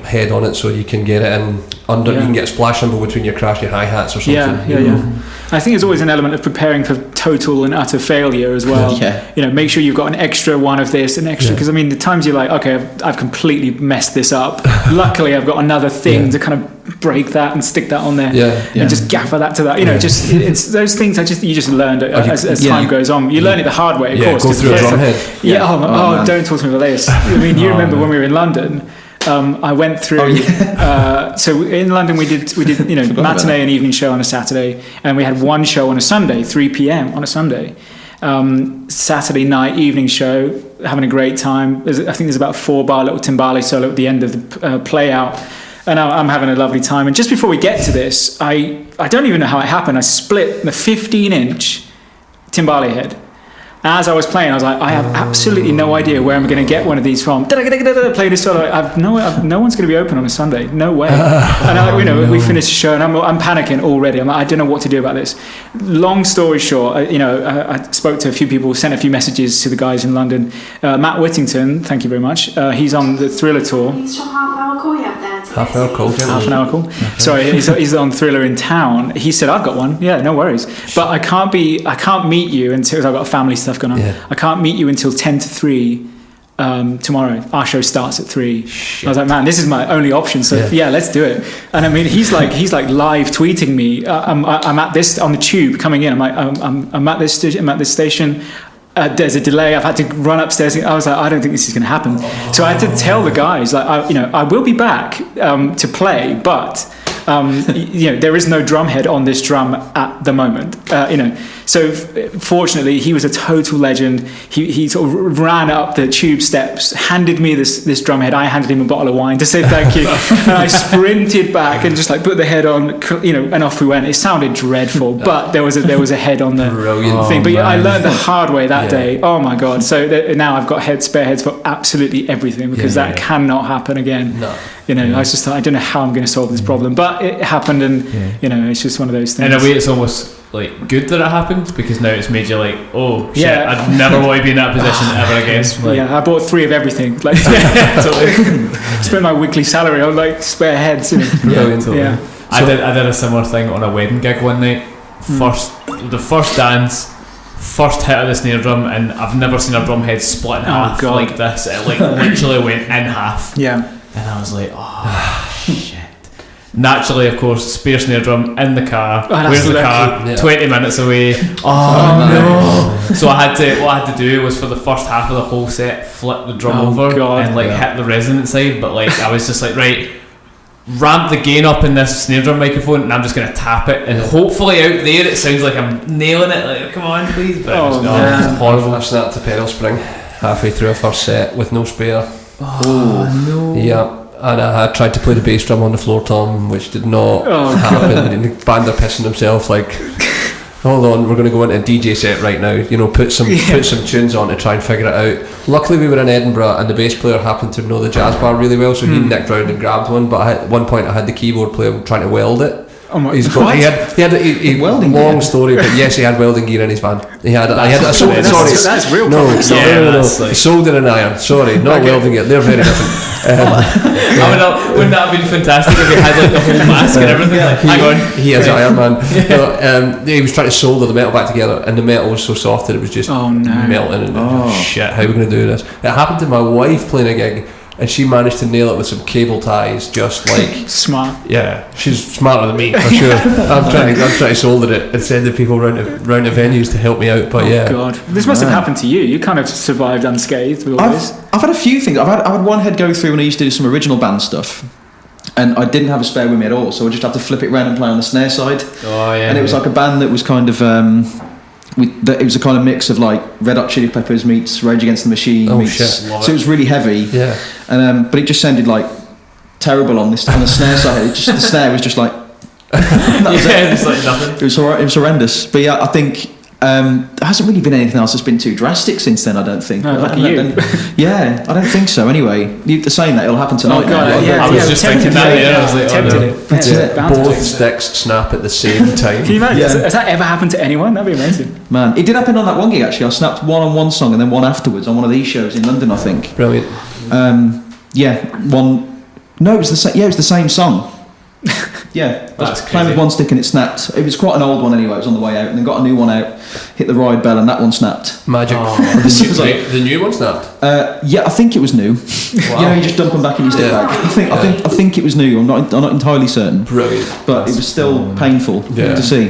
head on it so you can get it in under. You can get a splash cymbal between your crash, your hi hats or something. Yeah. I think there's always an element of preparing for total and utter failure as well. Make sure you've got an extra one of this, an extra, because the times you're like, okay, I've completely messed this up. Luckily, I've got another thing to kind of break that and stick that on there, and just gaffer that to that. It's those things you just learned as time goes on. You learn it the hard way, of course. Go through a drum head. Don't talk to me about this. You remember when we were in London? I went through. So in London, we did matinee and evening show on a Saturday, and we had one show on a Sunday, 3 p.m. on a Sunday. Saturday night evening show, having a great time. I think there's about a 4-bar little timbale solo at the end of the play out, and I'm having a lovely time. And just before we get to this, I don't even know how it happened. I split the 15-inch timbale head. As I was playing, I was like, I have absolutely no idea where I'm going to get one of these from. Play this solo. No one's going to be open on a Sunday. No way. And we finished the show, and I'm panicking already. I'm like, I don't know what to do about this. Long story short, I spoke to a few people, sent a few messages to the guys in London. Matt Whittington, thank you very much. He's on the Thriller tour. It's from half-hour call you up there. Half an hour call. Half an hour call. Sorry, he's on Thriller in town. He said, I've got one. Yeah, no worries. But I can't meet you until I've got family stuff going on. Yeah. I can't meet you until 10 to 3 tomorrow. Our show starts at 3. Shit. I was like, man, this is my only option. So let's do it. And he's like live tweeting me. I'm at this on the tube coming in. I'm like, I'm at this station. There's a delay. I've had to run upstairs. I was like, I don't think this is going to happen. So I had to tell the guys, like, I will be back to play, but there is no drum head on this drum at the moment. So fortunately, he was a total legend. He sort of ran up the tube steps, handed me this drum head. I handed him a bottle of wine to say thank you, and I sprinted back and just put the head on, and off we went. It sounded dreadful, but there was a head on the thing. But I learned the hard way that day. Oh my god! So now I've got spare heads for absolutely everything, because that cannot happen again. No. I was just like, I don't know how I'm going to solve this problem, but it happened, and it's just one of those things. In a way, it's almost like good that it happened, because now it's made you like, oh shit, I'd never want to be in that position ever again. I bought 3 of everything. Like, spent my weekly salary on like spare heads. I did a similar thing on a wedding gig one night. The first dance, first hit of the snare drum, and I've never seen a drum head split in half like this. It like literally went in half. Yeah. And I was like, oh shit. Naturally, of course, spare snare drum in the car. Where's the car? Yeah. 20 minutes away. Oh no! So what I had to do was, for the first half of the whole set, flip the drum over and hit the resonant side. But I was just like, right, ramp the gain up in this snare drum microphone, and I'm just going to tap it, and hopefully out there it sounds like I'm nailing it. Like, come on, please. But it was horrible. I snapped a pedal spring halfway through a first set with no spare. Oh no! Yeah. And I had tried to play the bass drum on the floor tom, which did not happen. And the band are pissing themselves like, hold on, we're going to go into a DJ set right now. Put some tunes on to try and figure it out. Luckily, we were in Edinburgh, and the bass player happened to know the jazz bar really well, so he nicked round and grabbed one. But at one point, I had the keyboard player trying to weld it. Oh my! He had a welding long story, but yes, he had welding gear in his van. He had a solder. That's real. No, solder and iron. Sorry, not welding gear. They're very different. Wouldn't that have been fantastic if he had like the whole mask and everything? Hang on, he is Iron Man. He was trying to solder the metal back together, and the metal was so soft that it was just melting. And shit, how are we going to do this? It happened to my wife playing a gig, and she managed to nail it with some cable ties, just like smart. Yeah, she's smarter than me for sure. I'm trying to solder it and send the people round to venues to help me out. But God, this must have happened to you. You kind of survived unscathed with all this. I've had a few things. I've had one head go through when I used to do some original band stuff. and I didn't have a spare with me at all, so I just had to flip it around and play on the snare side. Oh yeah. And it was like a band that was kind of it was a kind of mix of like Red Hot Chili Peppers meets Rage Against the Machine meets, shit. so it was really heavy. Yeah. And but it just sounded like terrible on the snare side. The snare was just like it's like nothing. It was horrendous. But yeah, I think there hasn't really been anything else that's been too drastic since then. I don't think. No, lucky you. Yeah, I don't think so. Anyway, you're saying that it'll happen tonight. Oh God, I was just thinking that. Yeah, I was like, tempted oh, no. it. That's it. Both sticks snap at the same time. Can you imagine? Yeah. Has that ever happened to anyone? That'd be amazing. Man, it did happen on that one gig actually. I snapped one on one song and then one afterwards on one of these shows in London, I think. Brilliant. Yeah, one. No, it was the same. Yeah, it was the same song. Yeah, I was playing with one stick and it snapped. It was quite an old one anyway. It was on the way out, and then got a new one out. Hit the ride bell, and that one snapped. Magic. The new one snapped. Yeah, I think it was new. Wow. You know, you just dump them back in your stick bag. I think it was new. I'm not entirely certain. Brilliant. But it was still painful to see.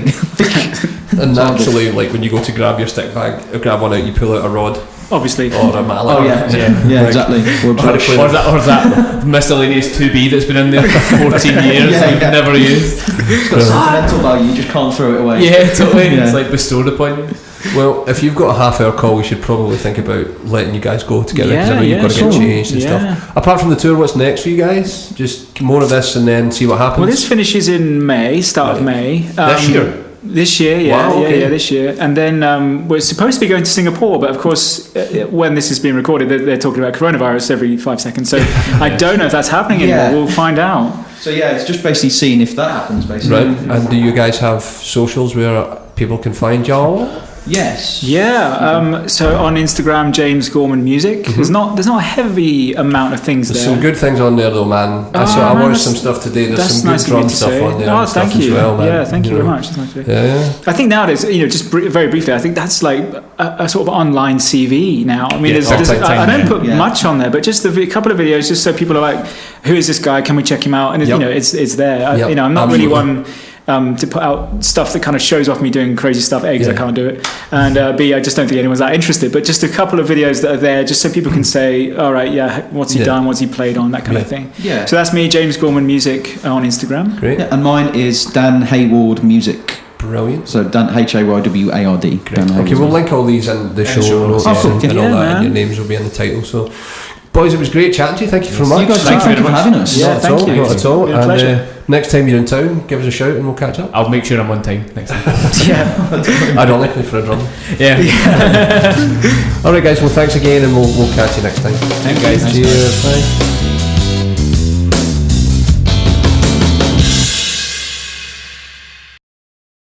And naturally, like when you go to grab your stick bag, or grab one out, you pull out a rod. Obviously. Or a mallet. Oh yeah, exactly. Or that miscellaneous 2B that's been in there for 14 years Yeah. never used. It's got sentimental value. You just can't throw it away. Yeah, totally. Yeah. It's like bestowed upon you. Well, if you've got a half-hour call, we should probably think about letting you guys go together, because I know Yeah, you've got to sure. get changed and Yeah. stuff. Apart from the tour, what's next for you guys? Just more of this and then see what happens. Well, this finishes in May, start of May. This year? This year, yeah, Wow, okay. yeah, this year. And then we're supposed to be going to Singapore, but of course, when this is being recorded, they're talking about coronavirus every 5 seconds. So I don't know if that's happening anymore. Yeah. We'll find out. So yeah, it's just basically seeing if that happens, basically. Right. And do you guys have socials where people can find y'all? Yes. Yeah. So on Instagram, James Gorman Music. There's not a heavy amount of things There's there. some good things on there though, man. I watched some stuff today. There's That's some nice good of you drum to stuff say. on there. Oh, and stuff thank you. as well, man. Yeah, thank you very know. much. That's nice of you. Yeah. I think nowadays, just very briefly, I think that's like a sort of online CV now. I mean, Yeah, I don't put Yeah. much on there, but just a couple of videos, just so people are like, "Who is this guy? Can we check him out?" And Yep. it's there. Yep, I'm not absolutely. really one. To put out stuff that kind of shows off me doing crazy stuff. A, 'cause I can't do it, and B, I just don't think anyone's that interested. But just a couple of videos that are there, just so people can say, all right, yeah, what's he done, what's he played on, that kind of thing. Yeah. So that's me, James Gorman Music on Instagram. Great. Yeah, and mine is Dan Hayward Music. Brilliant. So Dan Hayward. Dan Hayward. Okay, we'll link all these in the show notes Oh, cool. and all Yeah, that, man. and your names will be in the title. So, boys, it was great chatting to you. Thank you very much. You guys, Thank you thank you for very much. having us. Yeah, Not at thank all, you. Not at all. Been a And pleasure. next time you're in town, give us a shout and we'll catch up. I'll make sure I'm on time next time. Yeah. Ironically for a drum. Yeah. All right, guys. Well, thanks again, and we'll catch you next time. Thanks, guys. Cheers. Bye.